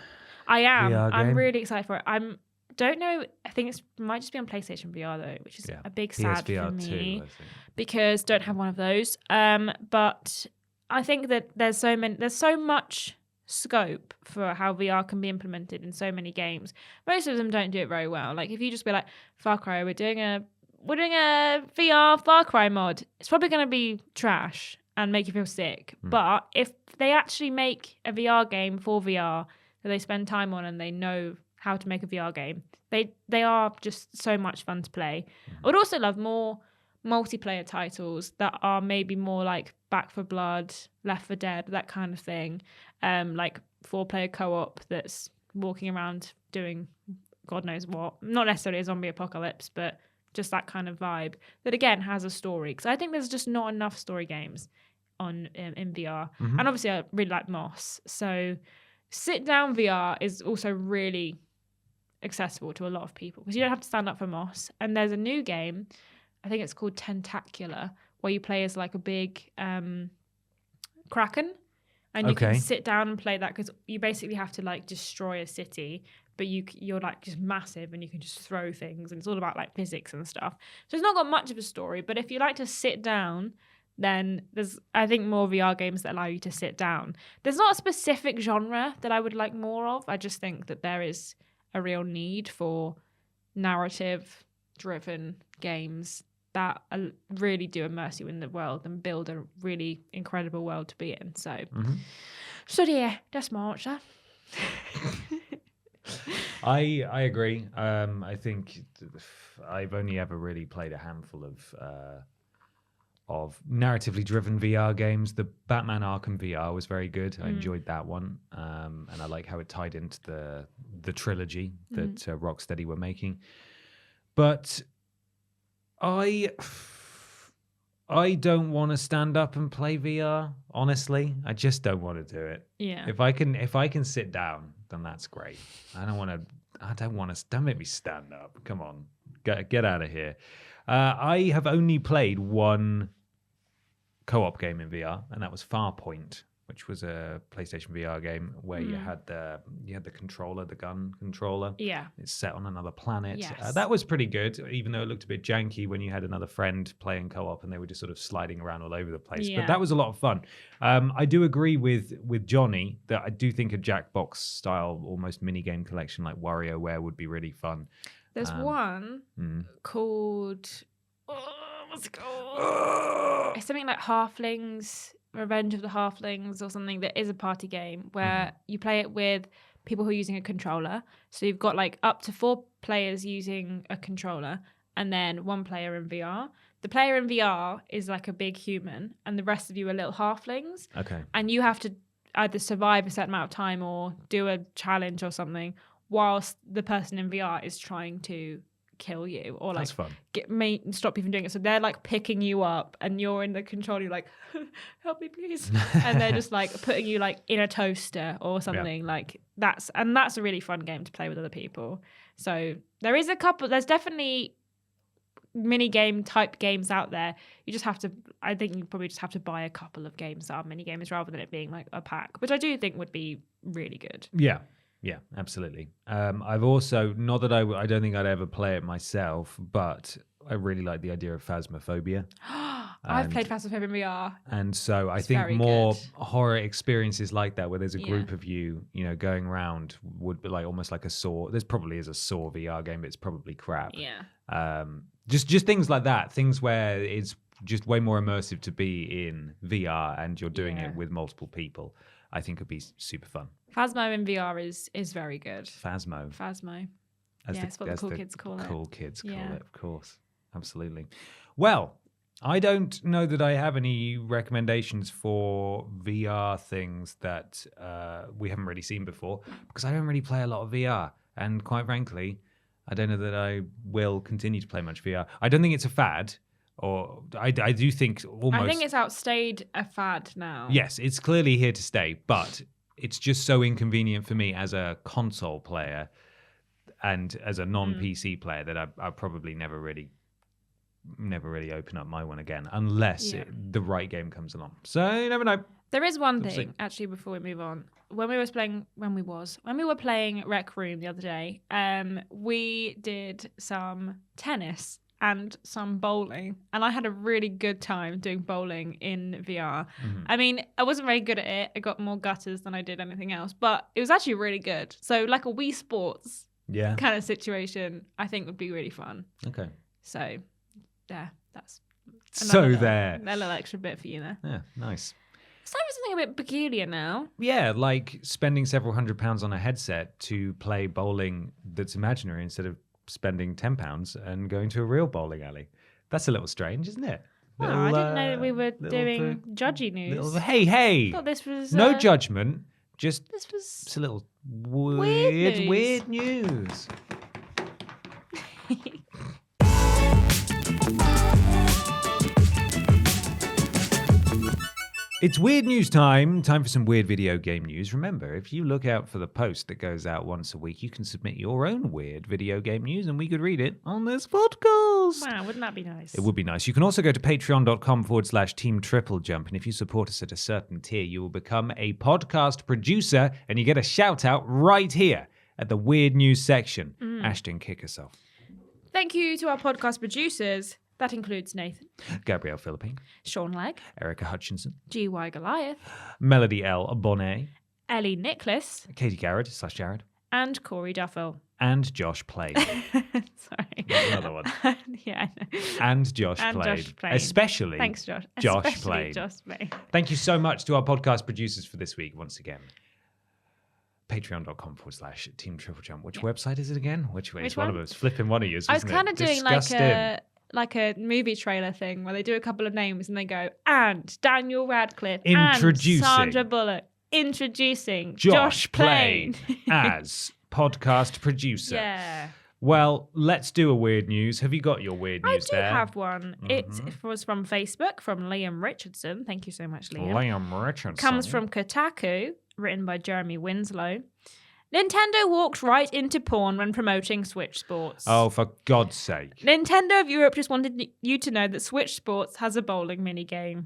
I am. VR I'm game? really excited for it. Don't know. I think it might just be on PlayStation VR though, which is a big sad PSVR for me too, because don't have one of those. But I think that there's so much scope for how VR can be implemented in so many games. Most of them don't do it very well. Like if you just be like, Far Cry, we're doing a VR Far Cry mod, it's probably going to be trash and make you feel sick. But if they actually make a VR game for VR that they spend time on and they know how to make a VR game, they are just so much fun to play. I would also love more multiplayer titles that are maybe more like Back 4 Blood, Left 4 Dead, that kind of thing. Like 4-player co-op that's walking around doing God knows what. Not necessarily a zombie apocalypse, but just that kind of vibe that again has a story. Because I think there's just not enough story games on in VR. And obviously I really like Moss. So sit down VR is also really accessible to a lot of people because you don't have to stand up for Moss. And there's a new game, I think it's called Tentacular, where you play as like a big kraken. And you can sit down and play that because you basically have to like destroy a city, but you're like just massive and you can just throw things, and it's all about like physics and stuff. So it's not got much of a story, but if you like to sit down, then there's I think more VR games that allow you to sit down. There's not a specific genre that I would like more of. I just think that there is a real need for narrative-driven games that really do immerse you in the world and build a really incredible world to be in. So, so yeah, that's my answer. I agree. I think I've only ever really played a handful of narratively driven VR games. The Batman Arkham VR was very good. I enjoyed that one, and I like how it tied into the trilogy that Rocksteady were making. But I don't want to stand up and play VR. Honestly, I just don't want to do it. Yeah. If I can sit down, then that's great. Don't make me stand up. Come on, get out of here. I have only played one co-op game in VR, and that was Farpoint, which was a PlayStation VR game where you had the controller, the gun controller. Yeah. It's set on another planet. Yes. That was pretty good, even though it looked a bit janky when you had another friend playing co-op and they were just sort of sliding around all over the place. Yeah. But that was a lot of fun. I do agree with Johnny that I do think a Jackbox style almost mini game collection like WarioWare would be really fun. There's one called what's it called? It's something like Halflings, Revenge of the Halflings, or something that is a party game where you play it with people who are using a controller. So you've got like up to 4 players using a controller and then 1 player in VR. The player in VR is like a big human and the rest of you are little halflings. Okay. And you have to either survive a certain amount of time or do a challenge or something whilst the person in VR is trying to kill you or like stop you from doing it. So they're like picking you up and you're in the controller, you're like, help me please. And they're just like putting you like in a toaster or something. Like that's a really fun game to play with other people. So there's definitely mini game type games out there. You just have to, I think you probably just have to buy a couple of games that are mini games rather than it being like a pack, which I do think would be really good. Yeah, absolutely. I've also, not that I don't think I'd ever play it myself, but I really like the idea of Phasmophobia. I've played Phasmophobia in VR. And so I think more horror experiences like that, where there's a group of you know, going around, would be like almost like a Saw. There's probably is a Saw VR game, but it's probably crap. Yeah. Just things like that. Things where it's just way more immersive to be in VR and you're doing it with multiple people. I think would be super fun. Phasmo in VR is very good. Phasmo. That's what the cool kids call it. Cool kids call it, of course. Absolutely. Well, I don't know that I have any recommendations for VR things that we haven't really seen before because I don't really play a lot of VR. And quite frankly, I don't know that I will continue to play much VR. I don't think it's a fad. Or I do think almost... I think it's outstayed a fad now. Yes, it's clearly here to stay, but it's just so inconvenient for me as a console player and as a non-PC player that I probably never really open up my one again unless the right game comes along. So you never know. There is one thing, actually, before we move on. When we were playing Rec Room the other day, we did some tennis and some bowling. And I had a really good time doing bowling in VR. Mm-hmm. I mean, I wasn't very good at it. I got more gutters than I did anything else. But it was actually really good. So like a Wii Sports kind of situation, I think would be really fun. Okay. So, that's a little extra bit for you there. Yeah, nice. It's time for something a bit peculiar now. Yeah, like spending several £100s on a headset to play bowling that's imaginary instead of spending £10 and going to a real bowling alley. That's a little strange, isn't it? Well, I didn't know that we were doing judgy news. Hey! I thought this was no judgment. Just this was a little weird news. It's weird news time. Time for some weird video game news. Remember, if you look out for the post that goes out once a week, you can submit your own weird video game news and we could read it on this podcast. Wow, wouldn't that be nice? It would be nice. You can also go to patreon.com/Team TripleJump. And if you support us at a certain tier, you will become a podcast producer and you get a shout out right here at the weird news section. Ashton, kick us off. Thank you to our podcast producers. That includes Nathan, Gabrielle Philippine, Sean Legg, Erica Hutchinson, GY Goliath, Melody L. Bonnet, Ellie Nicholas, Katie Garrett /Jared, and Corey Duffel. and Josh Played. Sorry. Another one. Yeah, I know. And Josh And Played. Josh Played. Especially Thanks, Josh. Josh Especially Played. Josh Played. Thank you so much to our podcast producers for this week once again. Patreon.com/Team TripleJump. Which website is it again? Which way? Which It's one of one? us. Flipping one of you. I was kind of doing like a movie trailer thing where they do a couple of names and they go, and Daniel Radcliffe, Introducing. and Sandra Bullock, introducing Josh Played. as podcast producer. Yeah. Well, let's do a weird news. Have you got your weird I news do there? have one. It was from Facebook, from Liam Richardson. Thank you so much, Liam. Liam Richardson. Comes from Kotaku, written by Jeremy Winslow. Nintendo walked right into porn when promoting Switch Sports. Oh, for God's sake. Nintendo of Europe just wanted you to know that Switch Sports has a bowling minigame.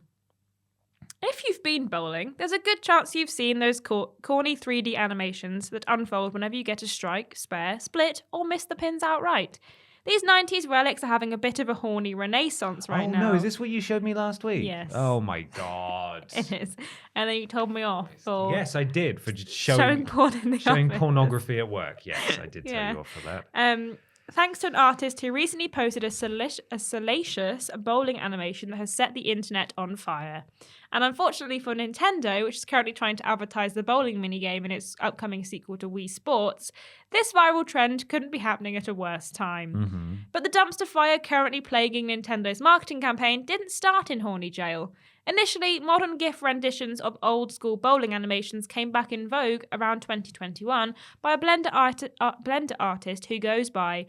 If you've been bowling, there's a good chance you've seen those corny 3D animations that unfold whenever you get a strike, spare, split, or miss the pins outright. These 90s relics are having a bit of a horny renaissance right now. Oh, no. Is this what you showed me last week? Yes. Oh, my God. It is. And then you told me off for Yes, I did. For just showing porn in the showing office. pornography at work. Yes, I did tell Yeah. you off for that. Thanks to an artist who recently posted a salacious bowling animation that has set the internet on fire. And unfortunately for Nintendo, which is currently trying to advertise the bowling minigame in its upcoming sequel to Wii Sports, this viral trend couldn't be happening at a worse time. But the dumpster fire currently plaguing Nintendo's marketing campaign didn't start in horny jail. Initially, modern GIF renditions of old-school bowling animations came back in vogue around 2021 by a Blender artist who goes by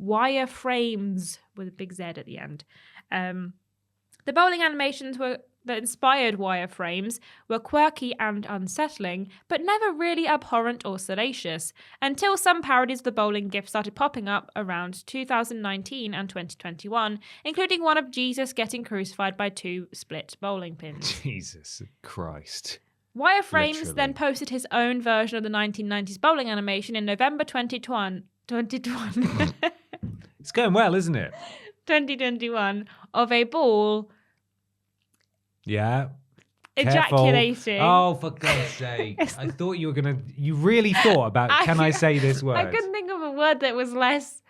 Wireframes with a big Z at the end. The bowling animations that inspired Wireframes were quirky and unsettling, but never really abhorrent or salacious, until some parodies of the bowling GIF started popping up around 2019 and 2021, including one of Jesus getting crucified by 2 split bowling pins. Jesus Christ. Wireframes Literally. then posted his own version of the 1990s bowling animation in November 2021. It's going well, isn't it? 2021 of a ball Yeah. Careful. ejaculating. Oh, for God's sake. I thought you were going to... You really thought about, can I say this word? I couldn't think of a word that was less,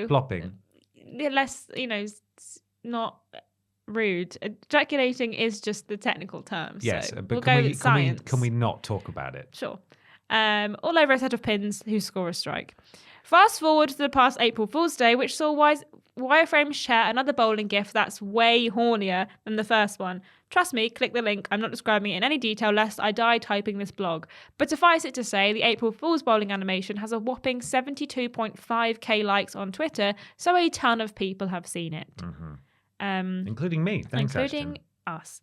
Flopping. less, not rude. Ejaculating is just the technical term. Yes, so but we'll go with science. can we not talk about it? Sure. All over a set of pins who score a strike. Fast forward to the past April Fool's Day, which saw Wireframe share another bowling GIF that's way hornier than the first one. Trust me, click the link. I'm not describing it in any detail lest I die typing this blog. But suffice it to say, the April Fool's bowling animation has a whopping 72.5k likes on Twitter, so a ton of people have seen it. Including me. Thanks, Including Ashton. us.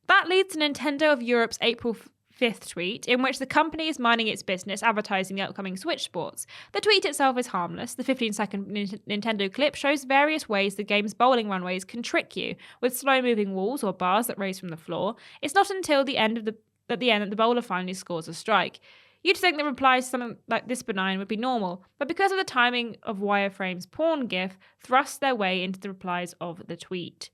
That leads to Nintendo of Europe's April 5th tweet, in which the company is minding its business advertising the upcoming Switch Sports. The tweet itself is harmless. The 15-second Nintendo clip shows various ways the game's bowling runways can trick you, with slow-moving walls or bars that raise from the floor. It's not until the end that the bowler finally scores a strike. You'd think that replies to something like this benign would be normal, but because of the timing of Wireframe's porn GIF, thrust their way into the replies of the tweet.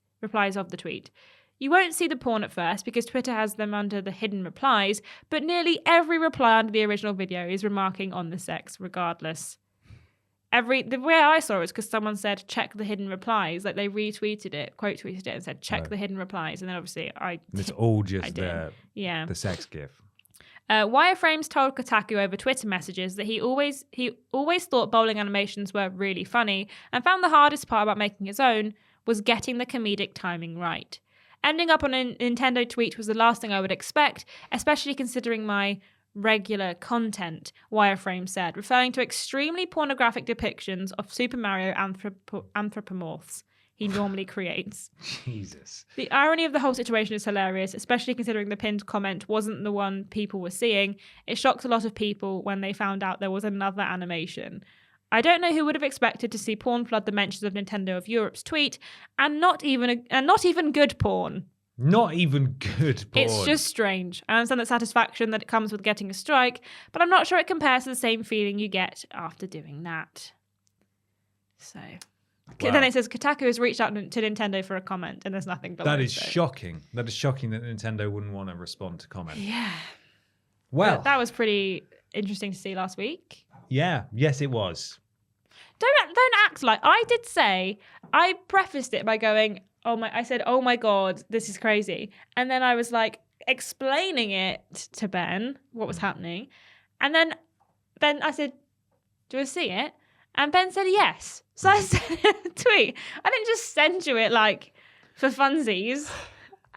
You won't see the porn at first because Twitter has them under the hidden replies, but nearly every reply under the original video is remarking on the sex regardless. The way I saw it was because someone said check the hidden replies, like they retweeted it, quote tweeted it and said check the hidden replies, and then obviously It's all just the sex GIF. Wireframes told Kotaku over Twitter messages that he always thought bowling animations were really funny and found the hardest part about making his own was getting the comedic timing right. Ending up on a Nintendo tweet was the last thing I would expect, especially considering my regular content, Wireframe said, referring to extremely pornographic depictions of Super Mario anthropomorphs. he normally creates. Jesus. The irony of the whole situation is hilarious, especially considering the pinned comment wasn't the one people were seeing. It shocked a lot of people when they found out there was another animation. I don't know who would have expected to see porn flood the mentions of Nintendo of Europe's tweet, and not even good porn. Not even good porn. It's just strange. I understand the satisfaction that it comes with getting a strike, but I'm not sure it compares to the same feeling you get after doing that. So, Wow. Then it says Kotaku has reached out to Nintendo for a comment, and there's nothing below. That is shocking. That is shocking that Nintendo wouldn't want to respond to comment. Yeah. Well, But that was pretty interesting to see last week. yeah. Yes, it was. Don't act like I did say. I prefaced it by going, I said, oh my God, this is crazy. And then I was like explaining it to Ben, what was happening. And then I said, do you want to see it? And Ben said yes. So I sent him a tweet. I didn't just send you it like for funsies.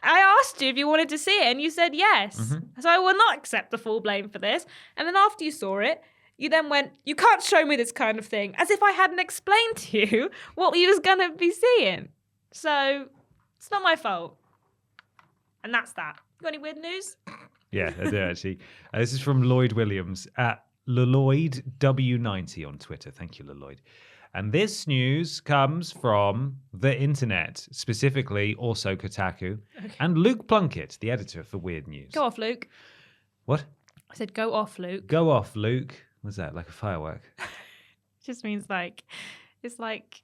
I asked you if you wanted to see it and you said yes. Mm-hmm. So I will not accept the full blame for this. And then after you saw it, you then went, you can't show me this kind of thing. As if I hadn't explained to you what you was going to be seeing. So it's not my fault. And that's that. You got any weird news? Yeah, I do actually. This is from Lloyd Williams at Lloyd W90 on Twitter. Thank you, Lloyd. And this news comes from the internet, specifically also Kotaku, and Luke Plunkett, the editor for Weird News. Go off, Luke. What? I said go off, Luke. Go off, Luke. What's that, like a firework? Just means like, it's like...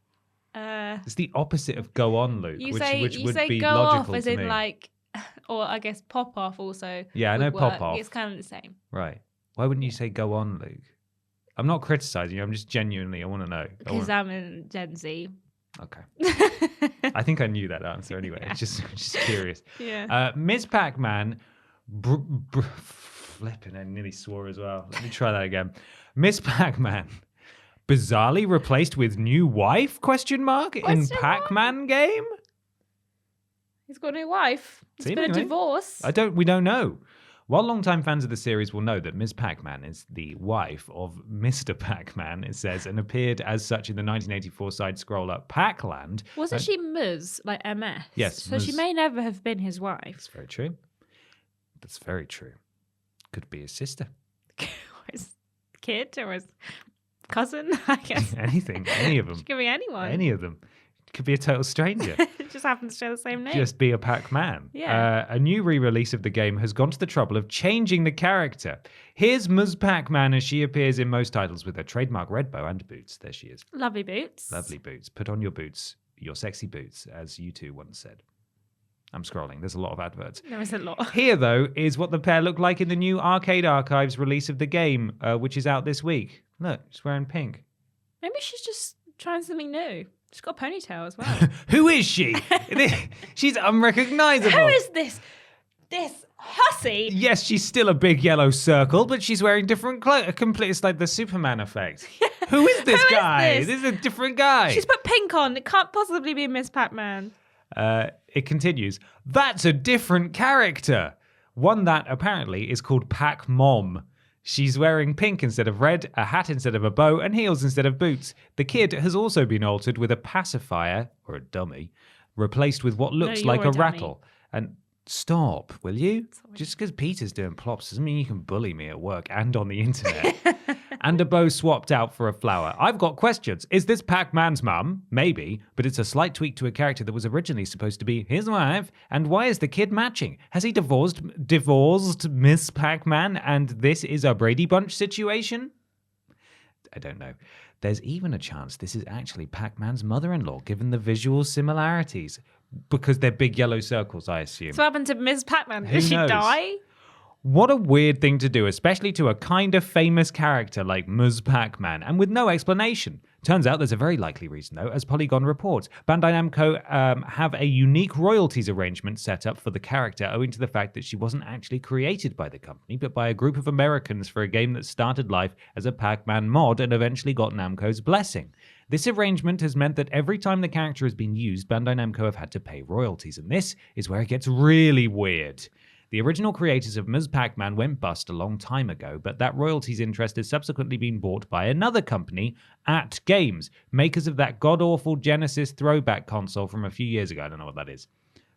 it's the opposite of go on, Luke, which would be go logical off as to in me. like, or I guess pop off also. Yeah, I know work. pop off. It's kind of the same. Right. Why wouldn't you say go on, Luke? I'm not criticizing you. I'm just genuinely, I want to know. Because I'm in Gen Z. Okay. I think I knew that answer anyway. Yeah. Just curious. Yeah. Ms Pac-Man, flipping, I nearly swore as well. Let me try that again. Ms Pac-Man, bizarrely replaced with new wife? In Pac-Man game. He's got a new wife. It's been a divorce. We don't know. While longtime fans of the series will know that Ms. Pac-Man is the wife of Mr. Pac-Man, it says, and appeared as such in the 1984 side-scroller Pac-Land. Wasn't she Ms, like MS? Yes. So she may never have been his wife. That's very true. That's very true. Could be his sister. Or his kid or his cousin, I guess. Anything. Any of them. She could be anyone. Any of them. Could be a total stranger. It just happens to share the same name. Just be a Pac-Man. Yeah. A new re-release of the game has gone to the trouble of changing the character. Here's Ms. Pac-Man as she appears in most titles with her trademark red bow and boots. There she is. Lovely boots. Lovely boots. Put on your boots, your sexy boots, as you two once said. I'm scrolling. There's a lot of adverts. There is a lot. Here, though, is what the pair look like in the new Arcade Archives release of the game, which is out this week. Look, she's wearing pink. Maybe she's just trying something new. She's got a ponytail as well. Who is she? She's unrecognizable. Who is this hussy? Yes, she's still a big yellow circle, but she's wearing different clothes. It's like the Superman effect. Who is this guy? This is a different guy. She's put pink on. It can't possibly be Ms. Pac-Man. It continues. That's a different character. One that apparently is called Pac-Mom. She's wearing pink instead of red, a hat instead of a bow, and heels instead of boots. The kid has also been altered with a pacifier, or a dummy, replaced with what looks like a rattle. And stop, will you? Just because Peter's doing plops doesn't mean you can bully me at work and on the internet. And a bow swapped out for a flower. I've got questions. Is this Pac-Man's mum? Maybe, but it's a slight tweak to a character that was originally supposed to be his wife. And why is the kid matching? Has he divorced Ms. Pac-Man and this is a Brady Bunch situation? I don't know. There's even a chance this is actually Pac-Man's mother-in-law, given the visual similarities. Because they're big yellow circles, I assume. So what happened to Ms. Pac-Man? Who Did she knows? die? What a weird thing to do, especially to a kind of famous character like Ms. Pac-Man, and with no explanation. Turns out there's a very likely reason, though, as Polygon reports. Bandai Namco have a unique royalties arrangement set up for the character, owing to the fact that she wasn't actually created by the company, but by a group of Americans for a game that started life as a Pac-Man mod and eventually got Namco's blessing. This arrangement has meant that every time the character has been used, Bandai Namco have had to pay royalties, and this is where it gets really weird. The original creators of Ms Pac-Man went bust a long time ago, but that royalties interest has subsequently been bought by another company, At Games, makers of that god-awful Genesis throwback console from a few years ago. I don't know what that is.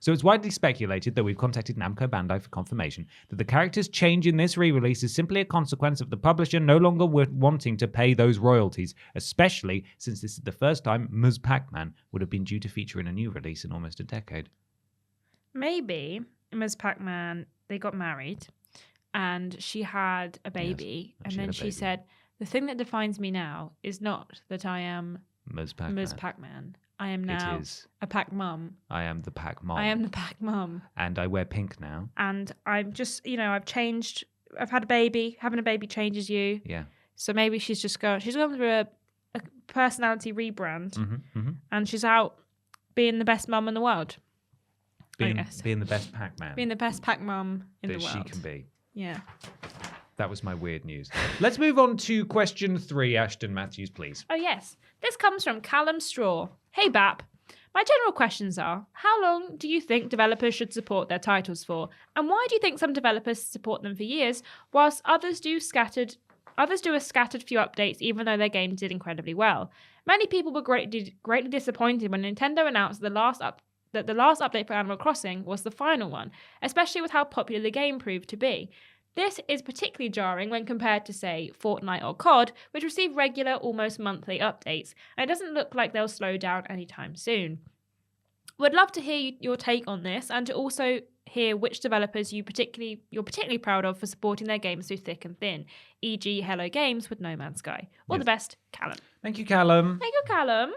So it's widely speculated, though we've contacted Namco Bandai for confirmation, that the character's change in this re-release is simply a consequence of the publisher no longer wanting to pay those royalties, especially since this is the first time Ms Pac-Man would have been due to feature in a new release in almost a decade. Maybe Ms Pac-Man, they got married and she had a baby. Yes, and then she said, the thing that defines me now is not that I am Ms Pac-Man. Ms Pac-Man. I am now a Pac Mum. I am the Pac Mom. I am the Pac Mum. And I wear pink now. And I'm just, I've changed. I've had a baby. Having a baby changes you. Yeah. So maybe she's gone through a personality rebrand. And she's out being the best mum in the world. Being the best Pac-Man. Being the best Pac Mum in the world. That she can be. Yeah. That was my weird news. Let's move on to question 3, Ashton Matthews, please. Oh, yes. This comes from Callum Straw. Hey, Bap. My general questions are, how long do you think developers should support their titles for? And why do you think some developers support them for years, whilst others do a scattered few updates, even though their game did incredibly well? Many people were greatly disappointed when Nintendo announced that the last update for Animal Crossing was the final one, especially with how popular the game proved to be. This is particularly jarring when compared to, say, Fortnite or COD, which receive regular, almost monthly updates, and it doesn't look like they'll slow down anytime soon. Would love to hear your take on this, and to also hear which developers you're particularly proud of for supporting their games through thick and thin, e.g. Hello Games with No Man's Sky. All the best, Callum. Thank you, Callum. Thank you, Callum.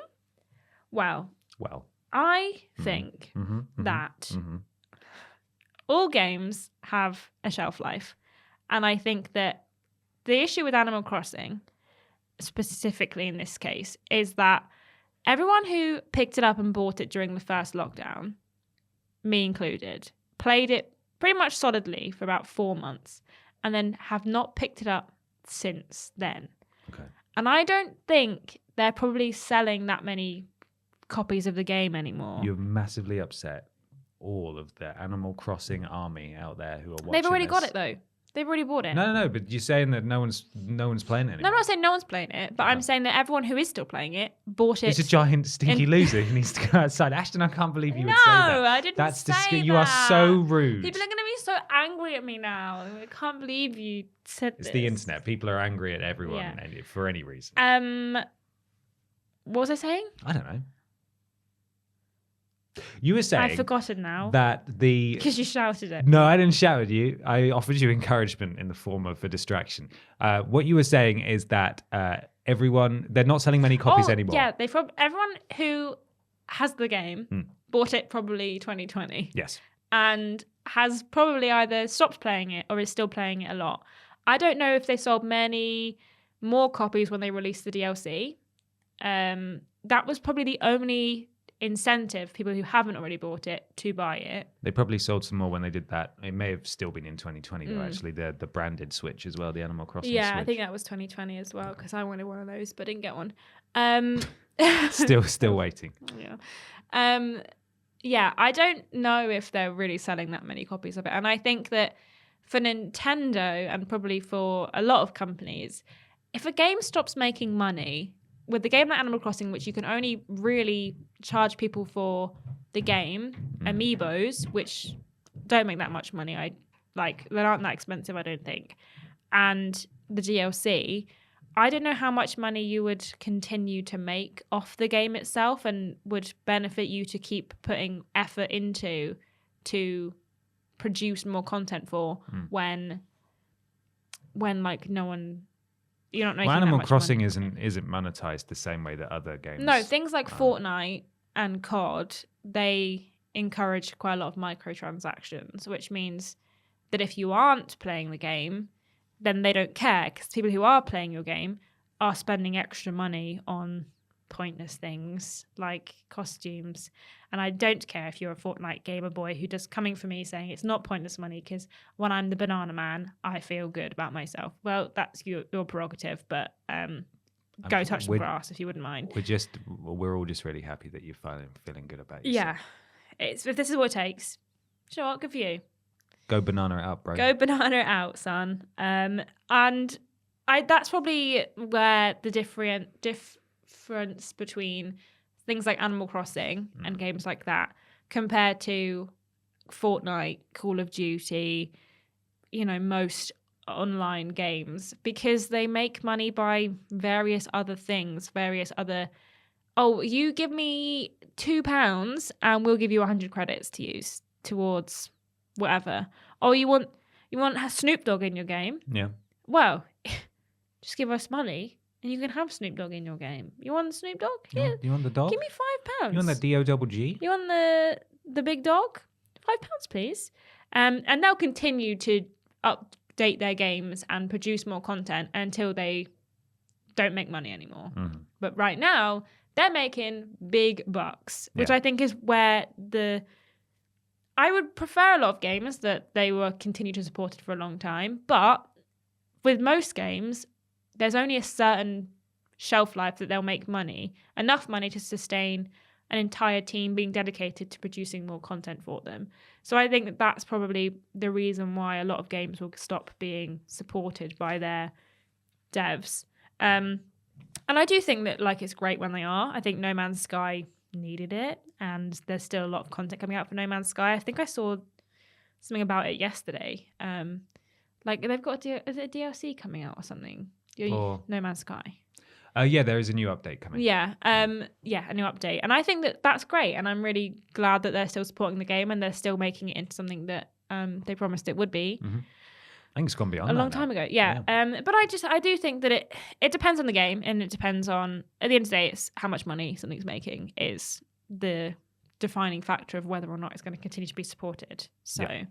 Well, I think that all games have a shelf life. And I think that the issue with Animal Crossing, specifically in this case, is that everyone who picked it up and bought it during the first lockdown, me included, played it pretty much solidly for about 4 months and then have not picked it up since then. Okay. And I don't think they're probably selling that many copies of the game anymore. You've massively upset all of the Animal Crossing army out there who are watching. They've already got it, though. They've already bought it. No, but you're saying that no one's playing it anymore. No, I'm not saying no one's playing it, but I'm saying that everyone who is still playing it bought it. He's a giant stinky loser who needs to go outside. Ashton, I can't believe you would say that. No, I didn't say that. You are so rude. People are going to be so angry at me now. I can't believe you said this. It's the internet. People are angry at everyone for any reason. What was I saying? I don't know. You were saying... I've forgotten now. That the... Because you shouted it. No, I didn't shout at you. I offered you encouragement in the form of a distraction. What you were saying is that they're not selling many copies anymore. Yeah, everyone who has the game bought it probably 2020. Yes. And has probably either stopped playing it or is still playing it a lot. I don't know if they sold many more copies when they released the DLC. That was probably the only incentive people who haven't already bought it to buy it. They probably sold some more when they did that. It may have still been in 2020 though, actually, the branded Switch as well, the Animal Crossing Switch. I think that was 2020 as well, because I wanted one of those but didn't get one. Still waiting. I don't know if they're really selling that many copies of it. And I think that for Nintendo and probably for a lot of companies, if a game stops making money, with the game like Animal Crossing, which you can only really charge people for the game, amiibos, which don't make that much money, they aren't that expensive, I don't think, and the DLC, I don't know how much money you would continue to make off the game itself and would benefit you to keep putting effort into to produce more content for when like no one... You're not making Animal that much Crossing money. isn't monetized the same way that other games. No, things like Fortnite and COD, they encourage quite a lot of microtransactions, which means that if you aren't playing the game, then they don't care, because people who are playing your game are spending extra money on pointless things like costumes. And I don't care if you're a Fortnite gamer boy who just coming for me saying it's not pointless money, because when I'm the banana man, I feel good about myself. Well, that's your prerogative, but go touch the grass if you wouldn't mind. We're all just really happy that you're feeling good about yourself. Yeah, if this is what it takes, sure, good for you. Go banana it up, bro. Go banana it out, son. And that's probably where the difference between things like Animal Crossing and games like that compared to Fortnite, Call of Duty, most online games, because they make money by various other things, you give me £2 and we'll give you 100 credits to use towards whatever. Oh, you want Snoop Dogg in your game? Yeah. Well, just give us money and you can have Snoop Dogg in your game. You want Snoop Dogg? Yeah. You want the dog? Give me £5. You want the D-O-double-G? You want the big dog? £5, please. And they'll continue to update their games and produce more content until they don't make money anymore. Mm-hmm. But right now, they're making big bucks, which I think is where I would prefer a lot of games that they were continue to support it for a long time. But with most games, there's only a certain shelf life that they'll make money, enough money to sustain an entire team being dedicated to producing more content for them. So I think that's probably the reason why a lot of games will stop being supported by their devs. And I do think that it's great when they are. I think No Man's Sky needed it, and there's still a lot of content coming out for No Man's Sky. I think I saw something about it yesterday. They've got is it a DLC coming out or something? No Man's Sky. Yeah, there is a new update coming. Yeah, a new update. And I think that that's great. And I'm really glad that they're still supporting the game and they're still making it into something that they promised it would be. Mm-hmm. I think it's gone beyond a long time ago. Yeah. But I do think that it depends on the game, and it depends on, at the end of the day, it's how much money something's making is the defining factor of whether or not it's going to continue to be supported. So, and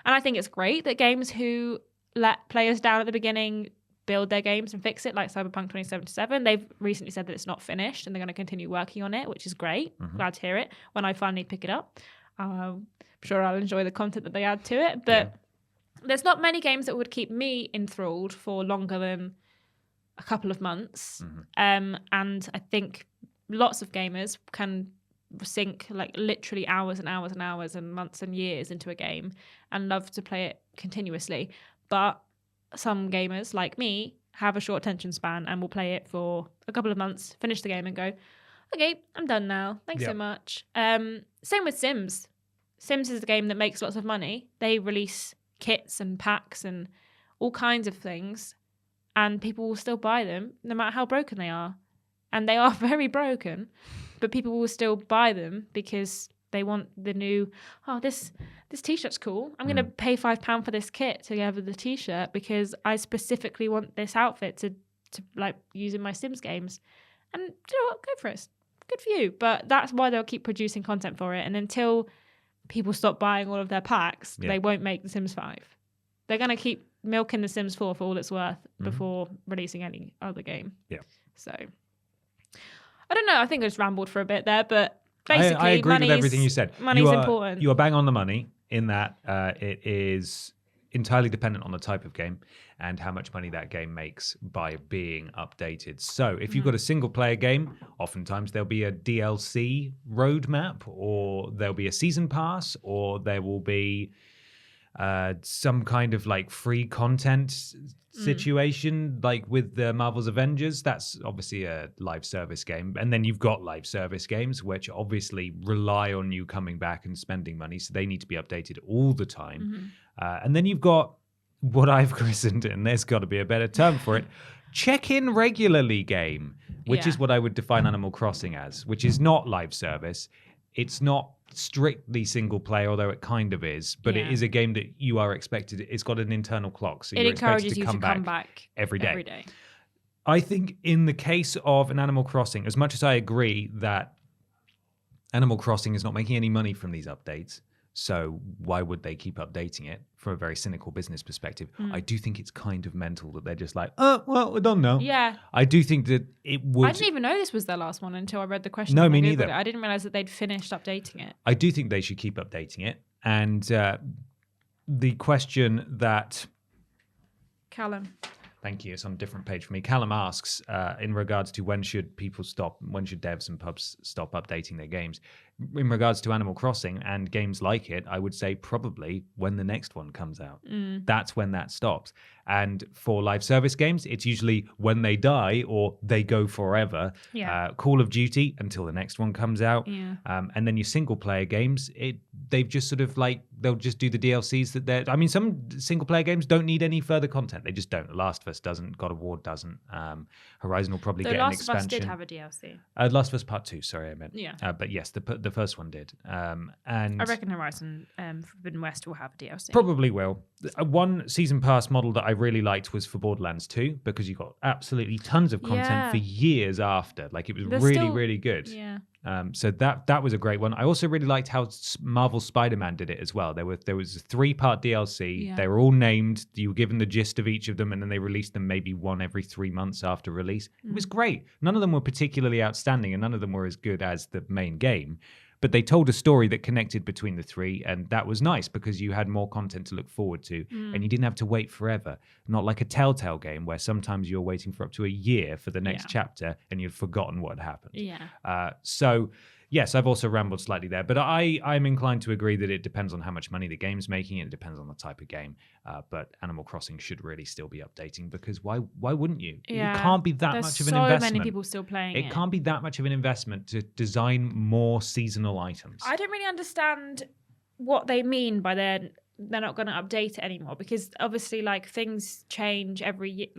I think it's great that games who let players down at the beginning build their games and fix it, like Cyberpunk 2077. They've recently said that it's not finished and they're going to continue working on it, which is great. Mm-hmm. Glad to hear it. When I finally pick it up, I'm sure I'll enjoy the content that they add to it. But there's not many games that would keep me enthralled for longer than a couple of months. Mm-hmm. And I think lots of gamers can sink literally hours and hours and hours and months and years into a game and love to play it continuously. But some gamers like me have a short attention span and will play it for a couple of months, finish the game and go, okay, I'm done now. Thanks so much. Same with Sims. Sims is a game that makes lots of money. They release kits and packs and all kinds of things, and people will still buy them no matter how broken they are. And they are very broken, but people will still buy them because they want the new, this t-shirt's cool. I'm going to pay £5 for this kit to have the t-shirt because I specifically want this outfit to use in my Sims games. And you know what? Go for it. Good for you. But that's why they'll keep producing content for it. And until people stop buying all of their packs, they won't make The Sims 5. They're going to keep milking The Sims 4 for all it's worth before releasing any other game. Yeah. So, I don't know. I think I just rambled for a bit there, but basically, I agree with everything you said. Money's important. You are bang on the money in that it is entirely dependent on the type of game and how much money that game makes by being updated. So if you've got a single player game, oftentimes there'll be a DLC roadmap, or there'll be a season pass, or there will be some kind of free content situation, like with the Marvel's Avengers. That's obviously a live service game. And then you've got live service games, which obviously rely on you coming back and spending money. So they need to be updated all the time. And then you've got what I've christened, and there's got to be a better term for it, check-in regularly game, which is what I would define Animal Crossing as, which is not live service. It's not strictly single player, although it kind of is, but it is a game that you are expected, it's got an internal clock, so you're expected to come back every day. I think in the case of an Animal Crossing, as much as I agree that Animal Crossing is not making any money from these updates, so why would they keep updating it from a very cynical business perspective? I do think it's kind of mental that they're just we're done now. Yeah. I do think that it would... I didn't even know this was their last one until I read the question. No, me neither. I didn't realize that they'd finished updating it. I do think they should keep updating it. And the question that... Callum. Thank you. It's on a different page for me. Callum asks, in regards to when should devs and pubs stop updating their games? In regards to Animal Crossing and games like it, I would say probably when the next one comes out. That's when that stops. And for live service games, it's usually when they die or they go forever. Yeah. Call of Duty until the next one comes out. Yeah. And then your single player games, they've just sort of like, they'll just do the DLCs that they're, I mean, some single player games don't need any further content. They just don't. The Last of Us doesn't, God of War doesn't. Horizon will probably get an expansion. The Last of Us did have a DLC. Last of Us Part 2, sorry, I meant. Yeah. But yes, the first one did. And I reckon Horizon Forbidden West will have a DLC. probably will. One season pass model that I really liked was for Borderlands 2 because you got absolutely tons of content Yeah. for years after. Like it was There's really, still- really good. Yeah. So that was a great one. I also really liked how Marvel Spider-Man did it as well. There was a 3-part DLC. Yeah. They were all named. You were given the gist of each of them, and then they released them maybe one every 3 months after release. It was great. None of them were particularly outstanding, and none of them were as good as the main game. But they told a story that connected between the three, and that was nice because you had more content to look forward to, and you didn't have to wait forever. Not like a Telltale game where sometimes you're waiting for up to a year for the next chapter, and you've forgotten what happened. Yeah. So, yes, I've also rambled slightly there, but I'm inclined to agree that it depends on how much money the game's making, and it depends on the type of game. But Animal Crossing should really still be updating because why wouldn't you? Yeah. It can't be that There's much of an so investment. many people still playing it. It can't be that much of an investment to design more seasonal items. I don't really understand what they mean by they're not going to update it anymore because obviously like things change every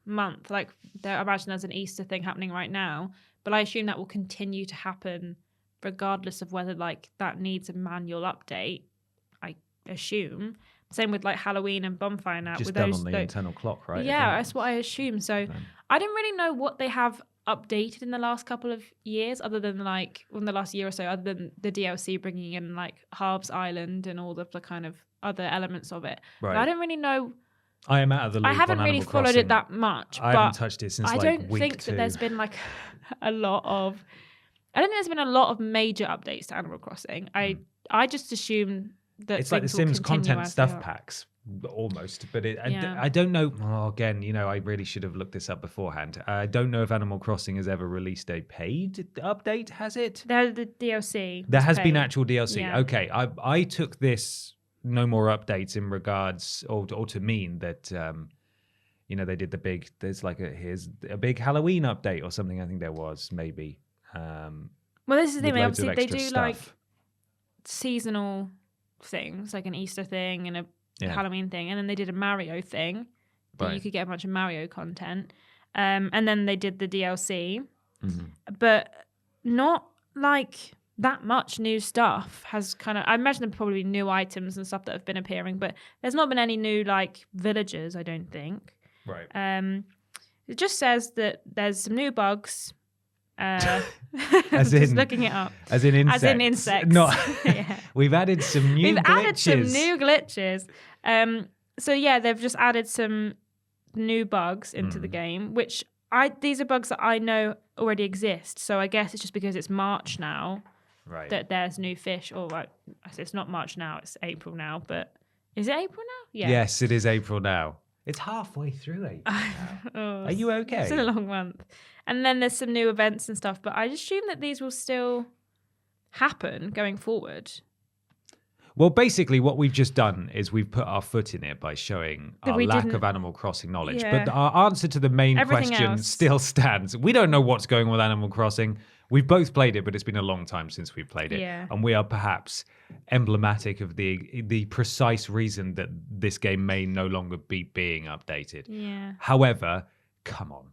month. Like I imagine there's an Easter thing happening right now, but I assume that will continue to happen regardless of whether like that needs a manual update. I assume same with like Halloween and Bonfire now. Just with done those, on the internal clock, right? Yeah, that's what I assume. So I didn't really know what they have updated in the last couple of years, other than like in the last year or so, other than the DLC bringing in like Harb's Island and all of the kind of other elements of it. Right. But I don't really know. I am out of the loop. I haven't on really Animal followed Crossing. it that much. I but haven't touched it since I like don't week think 2. that there's been like a lot of. I don't think there's been a lot of major updates to Animal Crossing. I just assume that It's like the things will Sims continue content as they stuff are. packs, almost. But Yeah. I don't know. Oh, again, I really should have looked this up beforehand. I don't know if Animal Crossing has ever released a paid update. Has it? There's the DLC. There has been paid. actual DLC. Yeah. Okay, I took this no more updates in regards, or to mean that they did the big. There's like here's a big Halloween update or something. I think there was maybe. Well, this is the thing. with loads of Obviously, they extra do like stuff. seasonal things, like an Easter thing and a Halloween thing, and then they did a Mario thing that you Right. could get a bunch of Mario content, and then they did the DLC, Mm-hmm. but not like that much new stuff has kind of. I imagine there probably be new items and stuff that have been appearing, but there's not been any new like villagers. I don't think. Right. It just says that there's some new bugs. As just in- looking it up. As in insects. As in insects. Not. Yeah. We've added some new We've glitches. added some new glitches. So yeah, they've just added some new bugs into the game, which these are bugs that I know already exist. So I guess it's just because it's March now Right. that there's new fish. Or I say it's not March now, it's April now. But is it April now? Yeah. Yes, it is April now. It's halfway through April. Oh, Are you okay? It's still a long month. And then there's some new events and stuff. But I assume that these will still happen going forward. Well, basically, what we've just done is we've put our foot in it by showing That our we lack didn't- of Animal Crossing knowledge. Yeah. But our answer to the main Everything question else. still stands. We don't know what's going on with Animal Crossing. We've both played it, but it's been a long time since we've played it. Yeah. And we are perhaps emblematic of the precise reason that this game may no longer be being updated. Yeah. However, come on.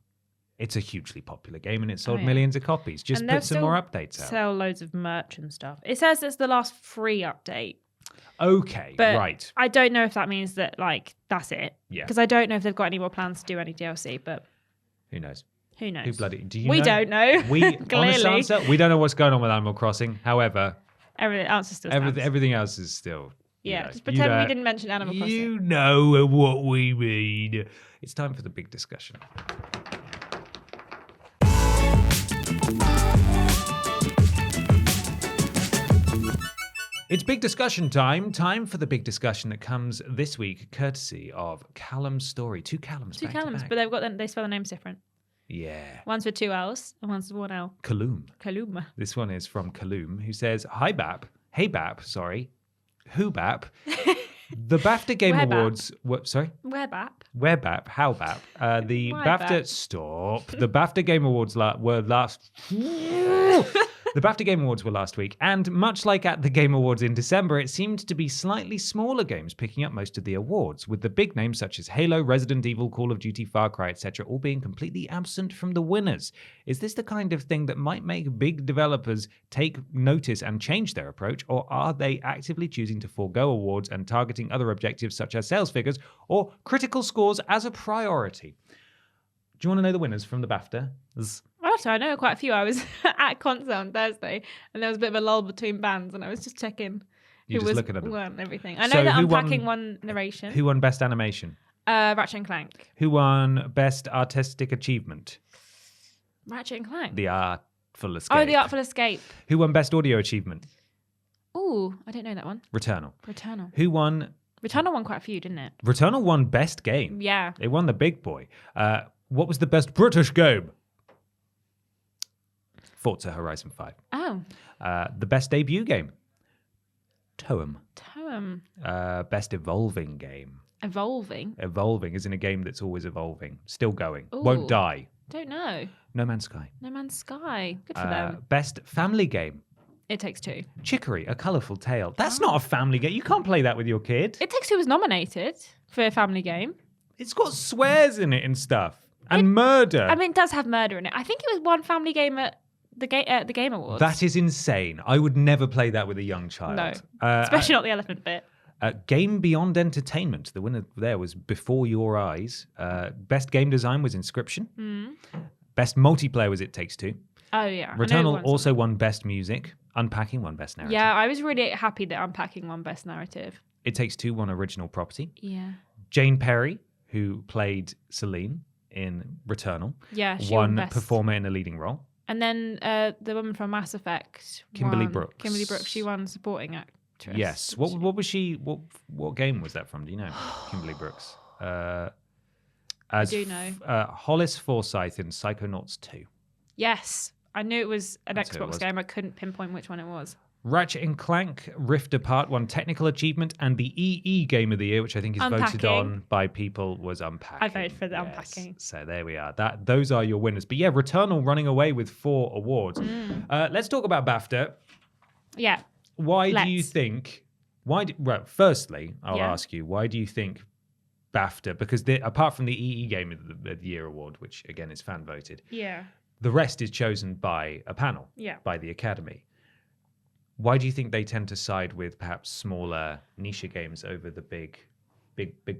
It's a hugely popular game and it sold yeah. millions of copies. Just And they'll put some still more updates out. Sell loads of merch and stuff. It says it's the last free update. Okay, But right. I don't know if that means that like that's it. Yeah. Because I don't know if they've got any more plans to do any DLC, but Who knows? who knows? Who bloody do you We know? don't know. We honest Clearly. answer, we don't know what's going on with Animal Crossing. However, Everything else is still stands. everything else is still Yeah, just pretend we didn't mention Animal Crossing. You know what we mean. It's time for the big discussion. It's big discussion time. Time for the big discussion that comes this week, courtesy of Callum's story. Two Callums. Two back to Callums, back. but they spell their names different. Yeah. One's with 2 L's and one's with 1 L. Kaloum. Kaloum. This one is from Kaloum, who says, Hi Bap. Hey Bap, sorry. Who Bap? The BAFTA Game Where Bap? Awards. What? Sorry? Where Bap? Where Bap? How Bap? The Why BAFTA. Bap? Stop. The BAFTA Game Awards were last. The BAFTA Game Awards were last week, and much like at the Game Awards in December, it seemed to be slightly smaller games picking up most of the awards, with the big names such as Halo, Resident Evil, Call of Duty, Far Cry, etc., all being completely absent from the winners. Is this the kind of thing that might make big developers take notice and change their approach, or are they actively choosing to forego awards and targeting other objectives such as sales figures or critical scores as a priority? Do you want to know the winners from the BAFTA? Also, I know quite a few. I was at concert on Thursday, and there was a bit of a lull between bands, and I was just checking You're who just was looking at them. won everything. I know So that who won- Unpacking won narration. Who won Best Animation? Ratchet and Clank. Who won Best Artistic Achievement? Ratchet and Clank. The Artful Escape. Oh, The Artful Escape. Who won Best Audio Achievement? Ooh, I didn't know that one. Returnal. Returnal. Who won? Returnal won quite a few, didn't it? Returnal won Best Game. Yeah. It won the big boy. What was the Best British Game? Forza Horizon 5. Oh. The Best Debut Game? Toem. Toem. Best Evolving Game. Evolving. Evolving is in a game that's always evolving. Still going. Ooh. Won't die. Don't know. No Man's Sky. No Man's Sky. Good for them. Best Family Game? It Takes Two. Chicory, A Colourful Tale. That's not a family game. You can't play that with your kid. It Takes Two was nominated for a family game. It's got swears in it and stuff. And murder. I mean, it does have murder in it. I think it was one family game at the Game Awards. That is insane. I would never play that with a young child. No. Especially not the elephant bit. Game Beyond Entertainment. The winner there was Before Your Eyes. Best Game Design was Inscription. Best Multiplayer was It Takes Two. Oh, yeah. I know it Returnal won also won Best Music. Unpacking won Best Narrative. Yeah, I was really happy that Unpacking won Best Narrative. It Takes Two won Original Property. Yeah. Jane Perry, who played Celine in Returnal, Yeah, she won Best. Performer in a Leading Role. And then the woman from Mass Effect, Kimberly won. Brooks. Kimberly Brooks, she won Supporting Actress. Yes. What was she? What game was that from? Do you know? Kimberly Brooks. I do know. Hollis Forsyth in Psychonauts 2. Yes, I knew it was an That's who it Xbox was. game. I couldn't pinpoint which one it was. Ratchet and Clank Rift Apart won Technical Achievement, and the EE Game of the Year, which I think is voted Unpacking. on by people, was Unpacking. I voted for the Unpacking. So there we are. Those are your winners. But yeah, Returnal running away with 4 awards. Let's talk about BAFTA. Yeah. Why do you Let's. think? Well, firstly, I'll Yeah. ask you, why do you think BAFTA? Because apart from the EE Game of the Year award, which again is fan voted, Yeah. the rest is chosen by a panel, Yeah. by the Academy. Why do you think they tend to side with perhaps smaller niche games over the big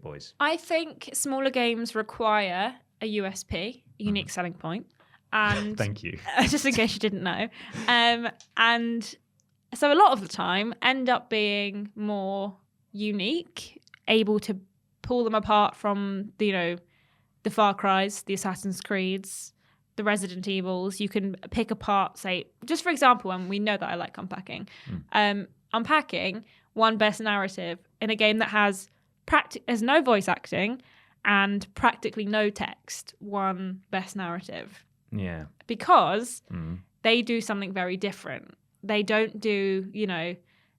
boys? I think smaller games require a USP, a unique selling point, and Thank you. just in case you didn't know, and so a lot of the time end up being more unique, able to pull them apart from the Far Cries, the Assassin's Creeds, the Resident Evils. You can pick apart, say, just for example, and we know that I like Unpacking. Unpacking won Best Narrative in a game that has no voice acting and practically no text. Won Best Narrative Yeah. because they do something very different. They don't do,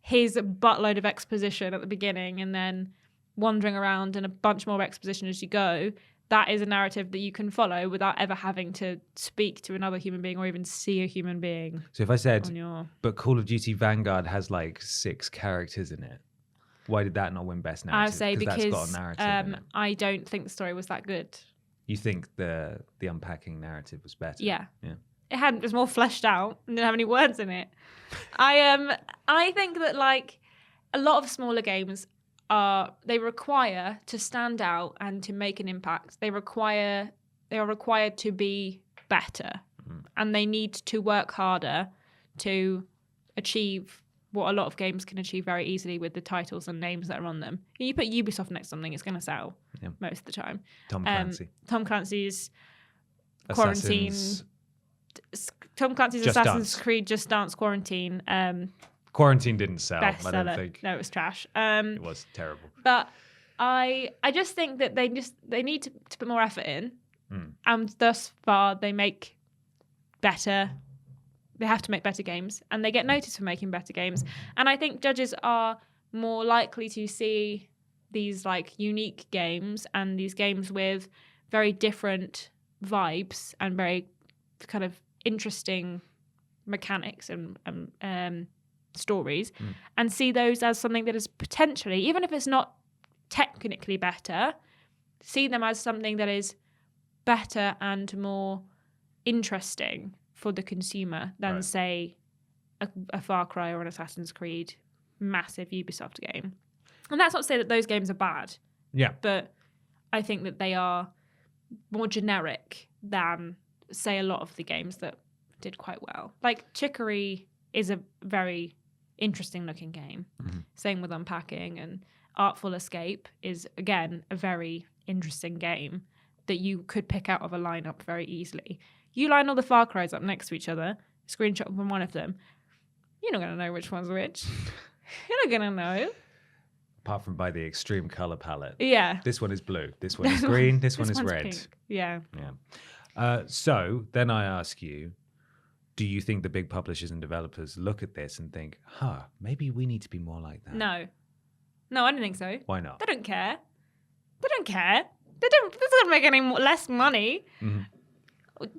here's a buttload of exposition at the beginning and then wandering around and a bunch more exposition as you go. That is a narrative that you can follow without ever having to speak to another human being or even see a human being So if I said, on your... but Call of Duty Vanguard has like 6 characters in it, why did that not win Best Narrative? I would say that's because got a narrative in it. I don't think the story was that good. You think the Unpacking narrative was better? Yeah. Yeah. It was more fleshed out and didn't have any words in it. I think that like a lot of smaller games they require to stand out and to make an impact. They are required to be better, and they need to work harder to achieve what a lot of games can achieve very easily with the titles and names that are on them. You put Ubisoft next to something, it's going to sell most of the time. Tom Clancy. Tom Clancy's Assassins. Quarantine. Tom Clancy's Just Assassin's Dance. Creed Just Dance Quarantine. Quarantine didn't sell, I don't bestseller. think. No, it was trash. It was terrible. But I just think that they need to put more effort in, and thus far they make better. They have to make better games, and they get noticed for making better games. And I think judges are more likely to see these like unique games and these games with very different vibes and very kind of interesting mechanics and stories, and see those as something that is potentially, even if it's not technically better, see them as something that is better and more interesting for the consumer than say a Far Cry or an Assassin's Creed massive Ubisoft game. And that's not to say that those games are bad. Yeah. But I think that they are more generic than say a lot of the games that did quite well. Like Chicory is a very interesting looking game. Same with Unpacking, and Artful Escape is again a very interesting game that you could pick out of a lineup very easily. You line all the Far Cries up next to each other, screenshot from one of them, you're not going to know which one's which. You're not going to know. Apart from by the extreme color palette. Yeah. This one is blue. This one is green. This one is one's red. pink. Yeah. So then I ask you, do you think the big publishers and developers look at this and think, maybe we need to be more like that? No, I don't think so. Why not? They don't care. This doesn't make any less money.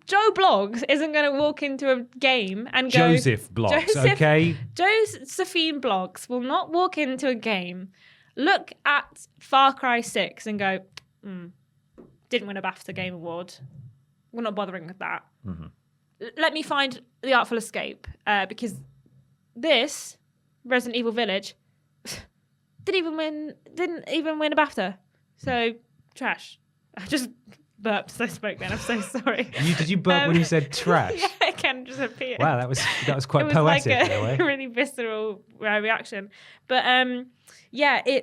Joe Blogs isn't going to walk into a game and go... Joseph Blogs, okay? Josephine Blogs will not walk into a game, look at Far Cry 6 and go, didn't win a BAFTA Game Award. We're not bothering with that. Let me find The Artful Escape, because this, Resident Evil Village, didn't even win a BAFTA. So, trash. I just... burped as I spoke then. I'm so sorry. Did you burp when you said trash? Yeah, it can just appear. Wow, that was quite it was poetic like in a way. really visceral reaction. But yeah, they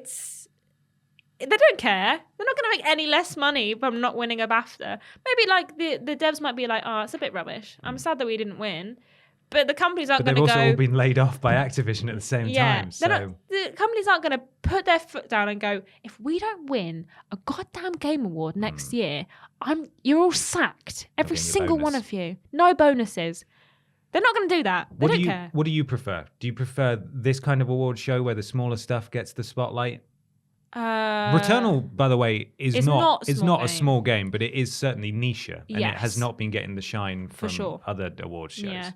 don't care. They're not going to make any less money from not winning a BAFTA. Maybe like the devs might be like, oh, it's a bit rubbish. I'm sad that we didn't win. But the companies aren't going to go... But they've also all been laid off by Activision at the same time. So the companies aren't going to put their foot down and go, if we don't win a goddamn game award next year, you're all sacked. Every single one of you. No bonuses. They're not going to do that. They don't care. What do you prefer? Do you prefer this kind of award show where the smaller stuff gets the spotlight? Returnal, by the way, is not a small game, but it is certainly niche, and it has not been getting the shine from other award shows. Yeah.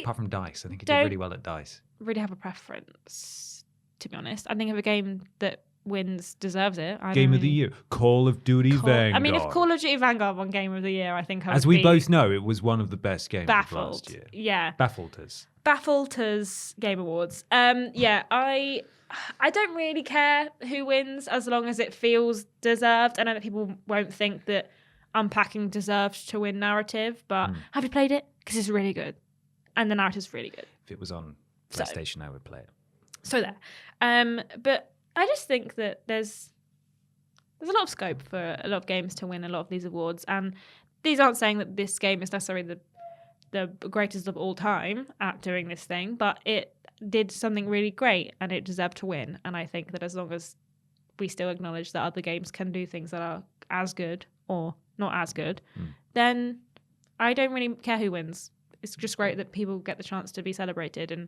Apart from DICE, I think it did really well at DICE. Really have a preference, to be honest. I think if a game that wins deserves it. Game of the year, Call of Duty Vanguard. I mean, if Call of Duty Vanguard won Game of the Year, I think I would As we both know, it was one of the best games of last year. Yeah. Baffled us Game Awards. Yeah, I don't really care who wins as long as it feels deserved. I know that people won't think that Unpacking deserves to win narrative, but have you played it? Because it's really good. And the narrative's really good. If it was on PlayStation, I would play it. So there. But I just think that there's a lot of scope for a lot of games to win a lot of these awards. And these aren't saying that this game is necessarily the greatest of all time at doing this thing, but it did something really great and it deserved to win. And I think that as long as we still acknowledge that other games can do things that are as good or not as good, then I don't really care who wins. It's just great that people get the chance to be celebrated, and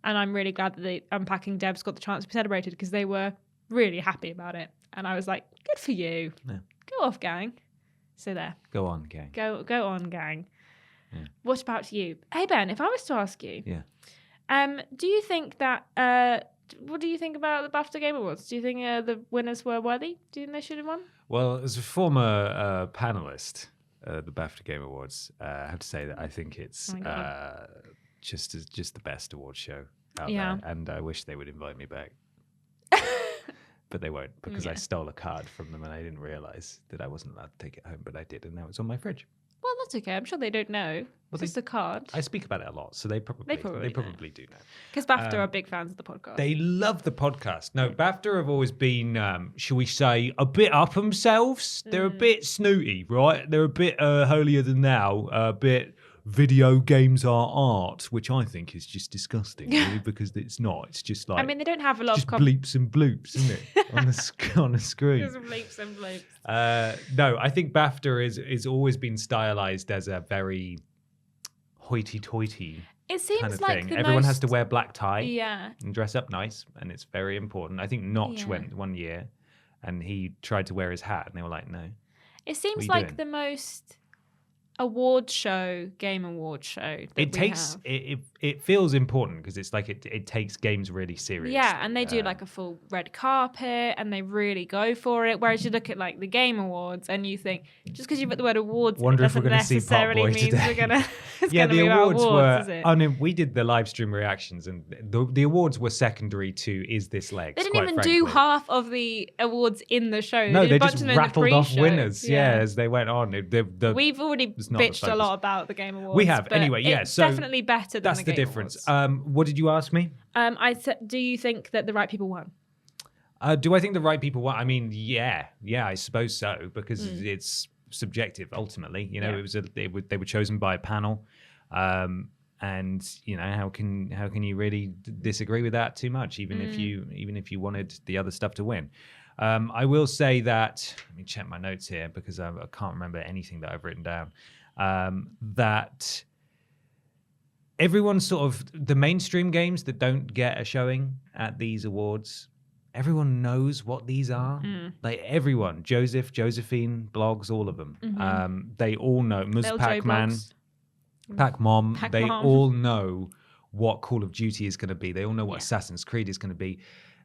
I'm really glad that the Unpacking devs got the chance to be celebrated because they were really happy about it. And I was like, good for you. Yeah. Go off, gang. So there. Go on, gang. Go on, gang. Yeah. What about you? Hey, Ben, if I was to ask you, do you think that, what do you think about the BAFTA Game Awards? Do you think the winners were worthy? Do you think they should have won? Well, as a former panelist, the BAFTA Game Awards, I have to say that I think it's just the best award show out there, and I wish they would invite me back. But they won't, because I stole a card from them and I didn't realise that I wasn't allowed to take it home, but I did, and now it's on my fridge. Well, that's okay. I'm sure they don't know. Well, it's a card. I speak about it a lot, so they probably do know. Because BAFTA are big fans of the podcast. They love the podcast. No, BAFTA have always been, shall we say, a bit up themselves. They're a bit snooty, right? They're a bit holier than thou, a bit video games are art, which I think is just disgusting, really, because it's not. It's just like I mean, they don't have a lot just of bleeps and bloops, isn't it, on the screen? Just bleeps and bloops. No, I think BAFTA is always been stylized as a very hoity-toity It seems kind of like thing. the Everyone has most- to wear black tie Yeah. and dress up nice, and it's very important. I think Notch Yeah. went one year, and he tried to wear his hat, and they were like, "No." It seems you like doing? the most game award show that It feels important because it's like it takes games really seriously. Yeah, and they do like a full red carpet and they really go for it. Whereas you look at like the Game Awards and you think just because you put the word awards, Wonder it if we're doesn't going to see Pop necessarily Boy means today. we're gonna. It's Yeah, gonna the be about awards awards, were. is it? I mean, we did the live stream reactions, and the awards were secondary to "Is This Legs?" They didn't quite even frankly. do half of the awards in the show. No, did they a bunch just of them in the rattled off pre-show. winners. Yeah, as they went on. We've already it's not the bitched a focus. lot about the Game Awards. We have. but Anyway, yeah, it's so definitely better than That's the Game difference. Awards. What did you ask me? I said, do you think that the right people won? Do I think the right people won? I mean, yeah, I suppose so, because it's subjective ultimately. You know, Yeah. they were chosen by a panel, and you know how can you really disagree with that too much? Even if you wanted the other stuff to win. I will say that. Let me check my notes here because I can't remember anything that I've written down. That everyone sort of the mainstream games that don't get a showing at these awards, everyone knows what these are. Like everyone, Josephine, blogs, all of them. They all know. Ms Little Joe Pac-Man, blogs. Pac-Mom, they Pac-Mom. all know what Call of Duty is going to be. They all know what Assassin's Creed is going to be.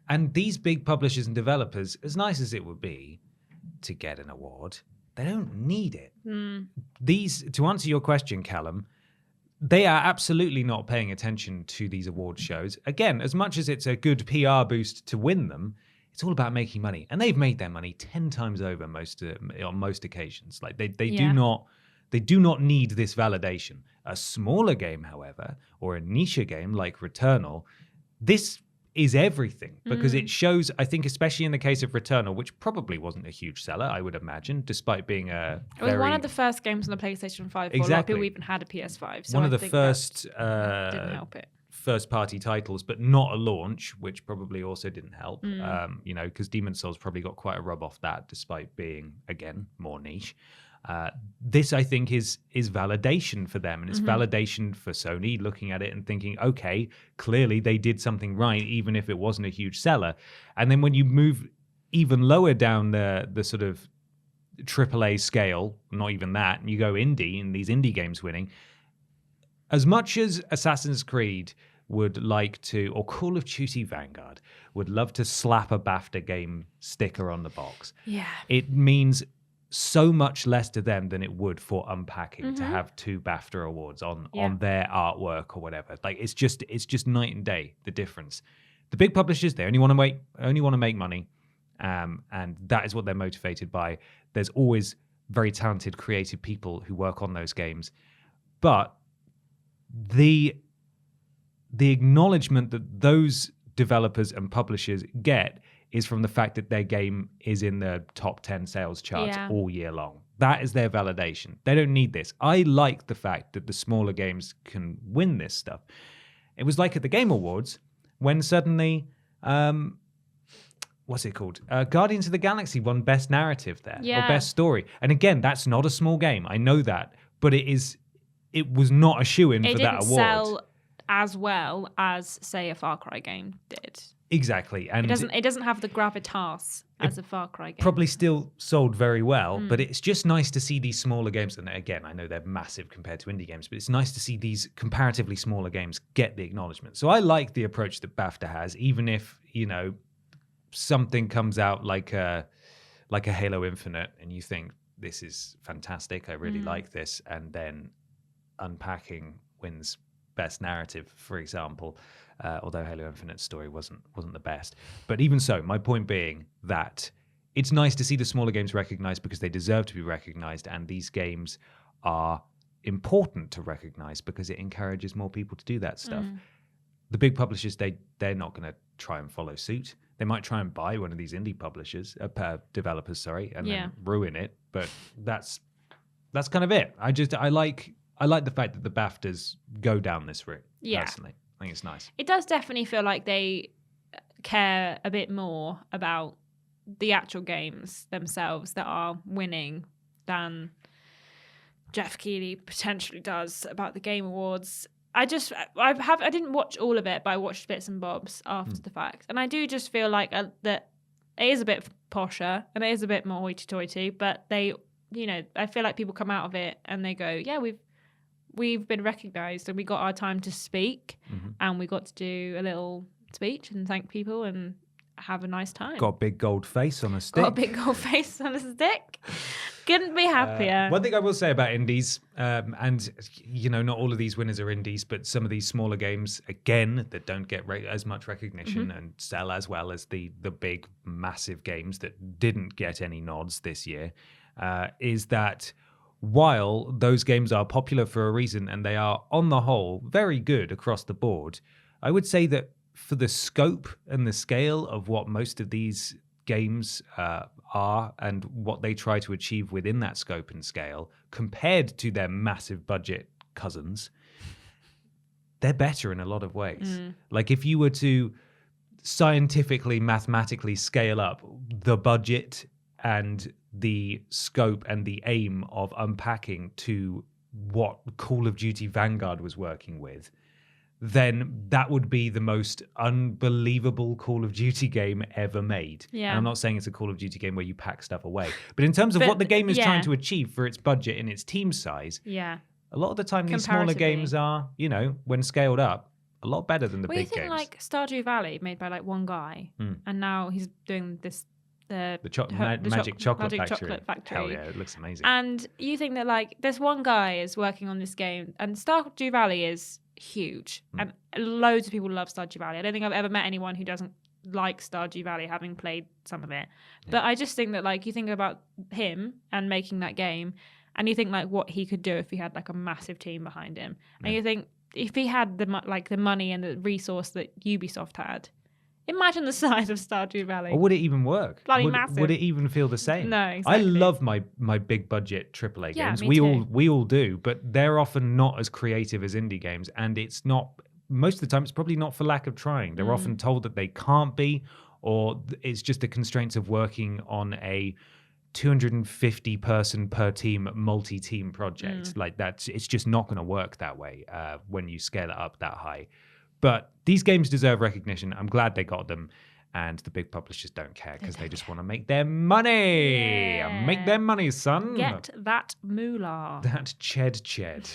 And these big publishers and developers, as nice as it would be to get an award, they don't need it. These, to answer your question, Callum, they are absolutely not paying attention to these award shows. Again, as much as it's a good PR boost to win them, it's all about making money. And they've made their money 10 times over on most occasions. Like they do not need this validation. A smaller game, however, or a niche game like Returnal, this is everything because it shows, I think, especially in the case of Returnal, which probably wasn't a huge seller, I would imagine, despite being It was one of the first games on the PlayStation 5. A lot of people even had a PS5. So one I of the think first didn't help it. first-party titles, but not a launch, which probably also didn't help. You know, because Demon's Souls probably got quite a rub off that, despite being again more niche. This, I think, is validation for them, and it's validation for Sony looking at it and thinking, okay, clearly they did something right, even if it wasn't a huge seller. And then when you move even lower down the sort of AAA scale, not even that, and you go indie, and these indie games winning, as much as Assassin's Creed would like to, or Call of Duty Vanguard would love to slap a BAFTA game sticker on the box, it means so much less to them than it would for Unpacking to have 2 BAFTA awards on their artwork or whatever. Like it's just night and day, the difference. The big publishers, they only want to make money, and that is what they're motivated by. There's always very talented, creative people who work on those games, but the acknowledgement that those developers and publishers get is from the fact that their game is in the top 10 sales charts all year long. That is their validation. They don't need this. I like the fact that the smaller games can win this stuff. It was like at the Game Awards when suddenly, what's it called? Guardians of the Galaxy won Best Narrative there, or Best Story. And again, that's not a small game. I know that. But it was not a shoo-in for that award. It didn't sell as well as, say, a Far Cry game did. Exactly, and it doesn't have the gravitas as a Far Cry game. Probably still sold very well, but it's just nice to see these smaller games. And again, I know they're massive compared to indie games, but it's nice to see these comparatively smaller games get the acknowledgement. So I like the approach that BAFTA has, even if something comes out like a Halo Infinite, and you think this is fantastic, I really like this, and then Unpacking wins Best Narrative, for example. Although Halo Infinite's story wasn't the best. But even so, my point being that it's nice to see the smaller games recognized because they deserve to be recognized, and these games are important to recognize because it encourages more people to do that stuff. The big publishers, they're not going to try and follow suit. They might try and buy one of these indie publishers, developers, and then ruin it. But that's kind of it. I I like the fact that the BAFTAs go down this route. Yeah. Personally, I think it's nice. It does definitely feel like they care a bit more about the actual games themselves that are winning than Jeff Keighley potentially does about the Game Awards. I didn't watch all of it, but I watched bits and bobs after the fact, and I do just feel like that it is a bit posher and it is a bit more hoity-toity, but they, I feel like people come out of it and they go, yeah, we've been recognised and we got our time to speak, and we got to do a little speech and thank people and have a nice time. Got a big gold face on a stick. Got a big gold face on a stick. Couldn't be happier. One thing I will say about indies, and not all of these winners are indies, but some of these smaller games, again, that don't get as much recognition and sell as well as the big, massive games that didn't get any nods this year, is that while those games are popular for a reason and they are, on the whole, very good across the board, I would say that for the scope and the scale of what most of these games are and what they try to achieve within that scope and scale, compared to their massive budget cousins, they're better in a lot of ways. Like if you were to scientifically, mathematically scale up the budget and the scope and the aim of unpacking to what Call of Duty Vanguard was working with, then that would be the most unbelievable Call of Duty game ever made. Yeah. And I'm not saying it's a Call of Duty game where you pack stuff away, but in terms of what the game is trying to achieve for its budget and its team size, a lot of the time these smaller games are, when scaled up, a lot better than the big games. Like Stardew Valley, made by like one guy, and now he's doing this Magic Chocolate Factory. Hell yeah, it looks amazing. And you think that like this one guy is working on this game, and Stardew Valley is huge, and loads of people love Stardew Valley. I don't think I've ever met anyone who doesn't like Stardew Valley, having played some of it. But I just think that like you think about him and making that game, and you think like what he could do if he had like a massive team behind him, and you think if he had the money and the resource that Ubisoft had. Imagine the size of Stardew Valley. Or would it even work? Bloody massive. Would it even feel the same? No, exactly. I love my big budget AAA Yeah, games. me too. We all do, but they're often not as creative as indie games, and it's not. Most of the time, it's probably not for lack of trying. They're often told that they can't be, or it's just the constraints of working on a 250 person per team multi-team project. Like that, it's just not going to work that way when you scale it up that high. But these games deserve recognition. I'm glad they got them. And the big publishers don't care because they just want to make their money. Yeah. Make their money, son. Get that moolah. That ched.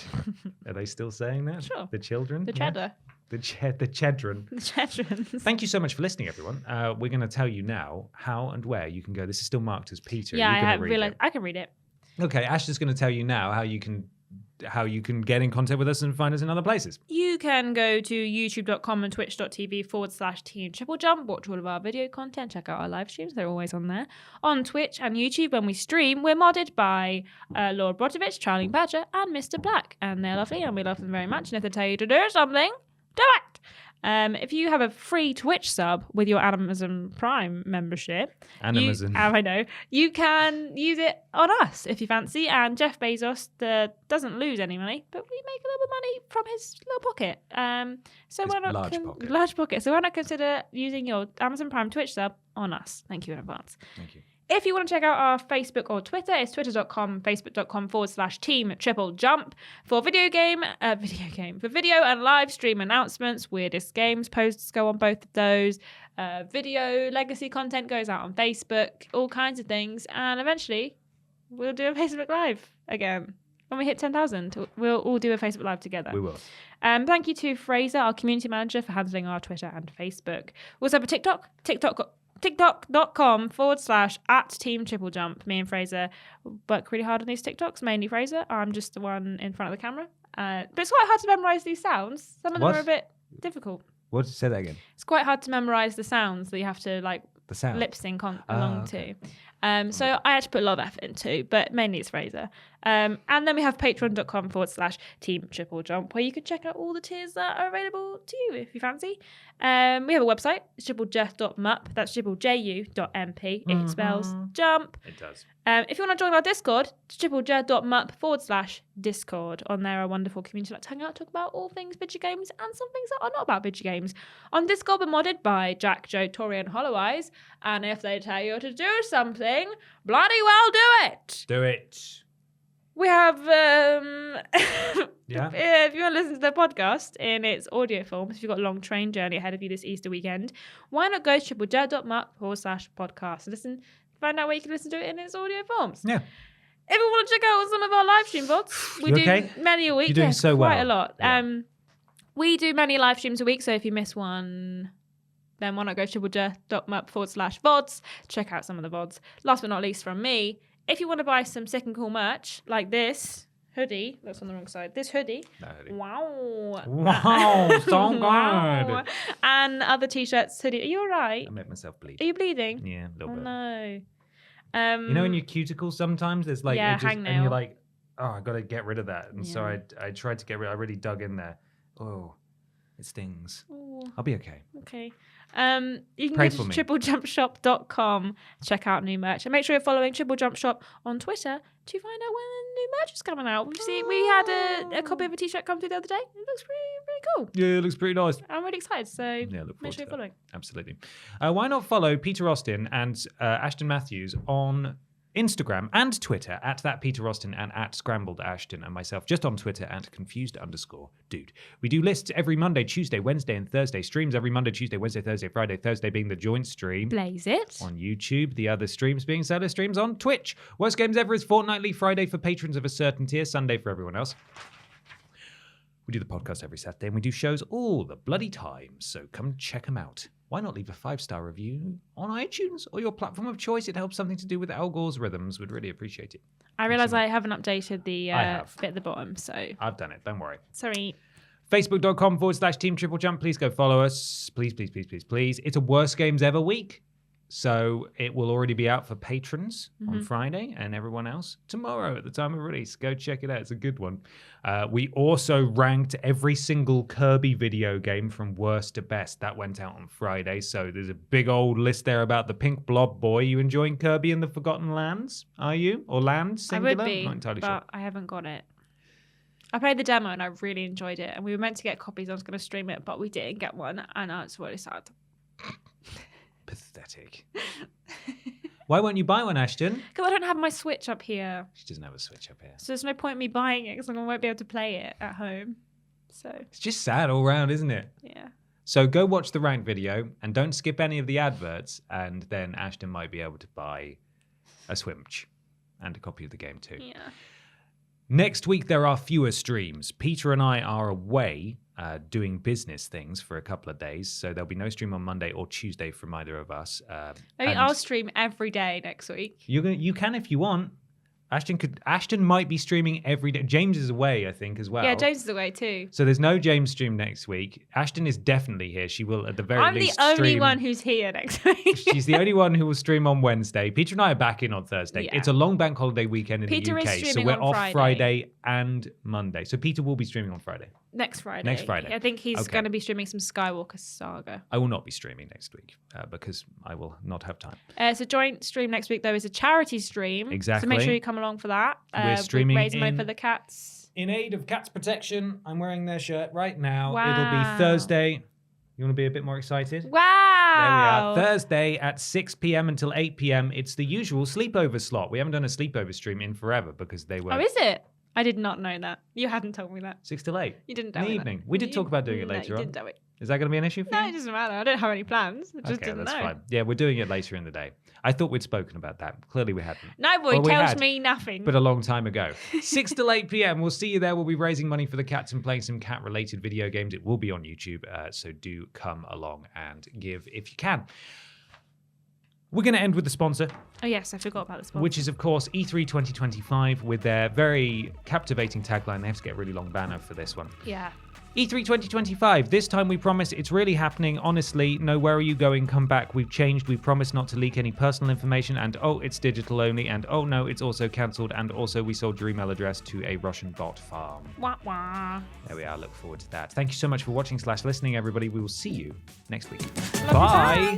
Are they still saying that? Sure. The children? The cheddar. The chedron. The cheddrons. Thank you so much for listening, everyone. We're going to tell you now how and where you can go. This is still marked as Peter. Yeah, You're I gonna read it. I can read it. Okay, Ash is going to tell you now how you can get in contact with us and find us in other places. You can go to youtube.com and twitch.tv/Team TripleJump, watch all of our video content, check out our live streams, they're always on there. On Twitch and YouTube, when we stream, we're modded by Lord Brotovich, Charlie Badger, and Mr. Black. And they're lovely, and we love them very much. And if they tell you to do something, do it! If you have a free Twitch sub with your Amazon Prime membership, I know, you can use it on us if you fancy. And Jeff Bezos doesn't lose any money, but we make a little bit of money from his little pocket. So His why not large pocket? So why not consider using your Amazon Prime Twitch sub on us? Thank you in advance. Thank you. If you want to check out our Facebook or Twitter, it's twitter.com, facebook.com/Team TripleJump for video and live stream announcements, weirdest games posts go on both of those, video legacy content goes out on Facebook, all kinds of things, and eventually we'll do a Facebook Live again. When we hit 10,000, we'll all do a Facebook Live together. We will. Thank you to Fraser, our community manager, for handling our Twitter and Facebook. We also have a TikTok.com/@Team TripleJump. Me and Fraser work really hard on these TikToks, mainly Fraser. I'm just the one in front of the camera. But it's quite hard to memorize these sounds. Some of them are a bit difficult. What? Say that again. It's quite hard to memorize the sounds that you have to the sound lip sync along to. So I had to put a lot of effort into, but mainly it's Fraser. And then we have patreon.com/Team Triple Jump, where you can check out all the tiers that are available to you if you fancy. We have a website, it's triplej.mup. That's triplej.mp. It spells jump. It does. If you want to join our Discord, it's triplej.mup/Discord. On there, a wonderful community like to hang out, talk about all things video games and some things that are not about video games. On Discord, we're modded by Jack, Joe, Tori, and Hollow Eyes. And if they tell you to do something, bloody well do it. Do it. We have, Yeah. if you want to listen to the podcast in its audio form, if you've got a long train journey ahead of you this Easter weekend, why not go to triplej.mup/podcast and find out where you can listen to it in its audio forms. Yeah. If you want to check out some of our live stream VODs, we You do okay? many a week. You're doing so quite well. a lot. Yeah. We do many live streams a week, so if you miss one, then why not go to triplej.mup/VODs, check out some of the VODs. Last but not least from me, if you want to buy some sick and cool merch, like this hoodie, that's on the wrong side, this hoodie. That hoodie. Wow. Wow, so good. Wow. And other t-shirts, hoodie. Are you all right? I made myself bleed. Are you bleeding? Yeah, a little Oh, bit. no. You know in your cuticles sometimes there's like Yeah, it just, hangnail. and you're like, oh, I got to get rid of that. And so Yeah. I tried to get rid. I really dug in there. Oh, it stings. Oh, I'll be okay. okay. You can Pray go for to me. triplejumpshop.com to check out new merch. And make sure you're following Triple Jump Shop on Twitter to find out when new merch is coming out. We had a copy of a t-shirt come through the other day. It looks pretty cool. Yeah, it looks pretty nice. I'm really excited. So Yeah, look make forward sure you're to following. that. Absolutely. Why not follow Peter Austin and Ashton Matthews on Instagram and Twitter at that Peter Austin and at Scrambled Ashton, and myself just on Twitter at confused_dude. We do lists every Monday, Tuesday, Wednesday, and Thursday. Streams every Monday, Tuesday, Wednesday, Thursday, Friday. Thursday being the joint stream Blaze it. on YouTube. The other streams being solo streams on Twitch. Worst Games Ever is fortnightly, Friday for patrons of a certain tier, Sunday for everyone else. We do the podcast every Saturday, and we do shows all the bloody time, so come check them out. Why not leave a 5-star review on iTunes or your platform of choice? It helps something to do with Al Gore's rhythms. Would really appreciate it. I realise I haven't updated the I have. bit at the bottom, so I've done it. Don't worry. sorry. Facebook.com/Team Triple Jump. Please go follow us. Please, please, please, please, please. It's a Worst Games Ever week. So it will already be out for patrons on Friday and everyone else tomorrow at the time of release. Go check it out. It's a good one. We also ranked every single Kirby video game from worst to best. That went out on Friday. So there's a big old list there about the pink blob boy. You enjoying Kirby and the Forgotten Lands? Are you? Or Lands? Singular? I would be, Not entirely but sure. I haven't got it. I played the demo and I really enjoyed it. And we were meant to get copies. I was going to stream it, but we didn't get one. And it's really sad. Pathetic. Why won't you buy one, Ashton? Because I don't have my Switch up here. She doesn't have a Switch up here. So there's no point in me buying it because I won't be able to play it at home. So, It's just sad all round, isn't it? yeah. So go watch the ranked video and don't skip any of the adverts, and then Ashton might be able to buy a Switch and a copy of the game too. Yeah. Next week there are fewer streams. Peter and I are away doing business things for a couple of days, so there'll be no stream on Monday or Tuesday from either of us. Maybe and I'll stream every day next week. you can if you want. Ashton might be streaming every day. James is away, I think, as well. Yeah, James is away too. So there's no James stream next week. Ashton is definitely here. She will at the very I'm the least only stream. one who's here next week. She's the only one who will stream on Wednesday. Peter and I are back in on Thursday. Yeah. It's a long bank holiday weekend in Peter the is UK, so streaming we're on off Friday. and Monday. So Peter will be streaming on Friday. Next Friday. Next Friday. I think he's Okay. going to be streaming some Skywalker Saga. I will not be streaming next week because I will not have time. It's a joint stream next week, though. It's a charity stream. Exactly. So make sure you come along for that. We're streaming raising money in- for the cats. In aid of cats protection, I'm wearing their shirt right now. Wow. It'll be Thursday. You want to be a bit more excited? Wow. There we are. Thursday at 6 p.m. until 8 p.m. It's the usual sleepover slot. We haven't done a sleepover stream in forever because they were Oh, is it? I did not know that. You hadn't told me that. 6 till 8. You didn't In tell the me evening. that. We did talk about doing it No, later you on. didn't tell me. Is that going to be an issue for No, you? it doesn't matter. I don't have any plans. I just Okay, didn't that's know. fine. Yeah, we're doing it later in the day. I thought we'd spoken about that. Clearly we hadn't. No, boy, Well, we tells had, me nothing. But a long time ago. 6 till 8 p.m. We'll see you there. We'll be raising money for the cats and playing some cat-related video games. It will be on YouTube, so do come along and give if you can. We're going to end with the sponsor, Oh, yes, I forgot about this one. which is, of course, E3 2025 with their very captivating tagline. They have to get a really long banner for this one. Yeah. E3 2025. This time we promise it's really happening. Honestly, no, where are you going? Come back. We've changed. We promise not to leak any personal information. And oh, it's digital only. And oh no, it's also cancelled. And also we sold your email address to a Russian bot farm. Wah, wah. There we are. Look forward to that. Thank you so much for watching / listening, everybody. We will see you next week. Love you, Bye. bye.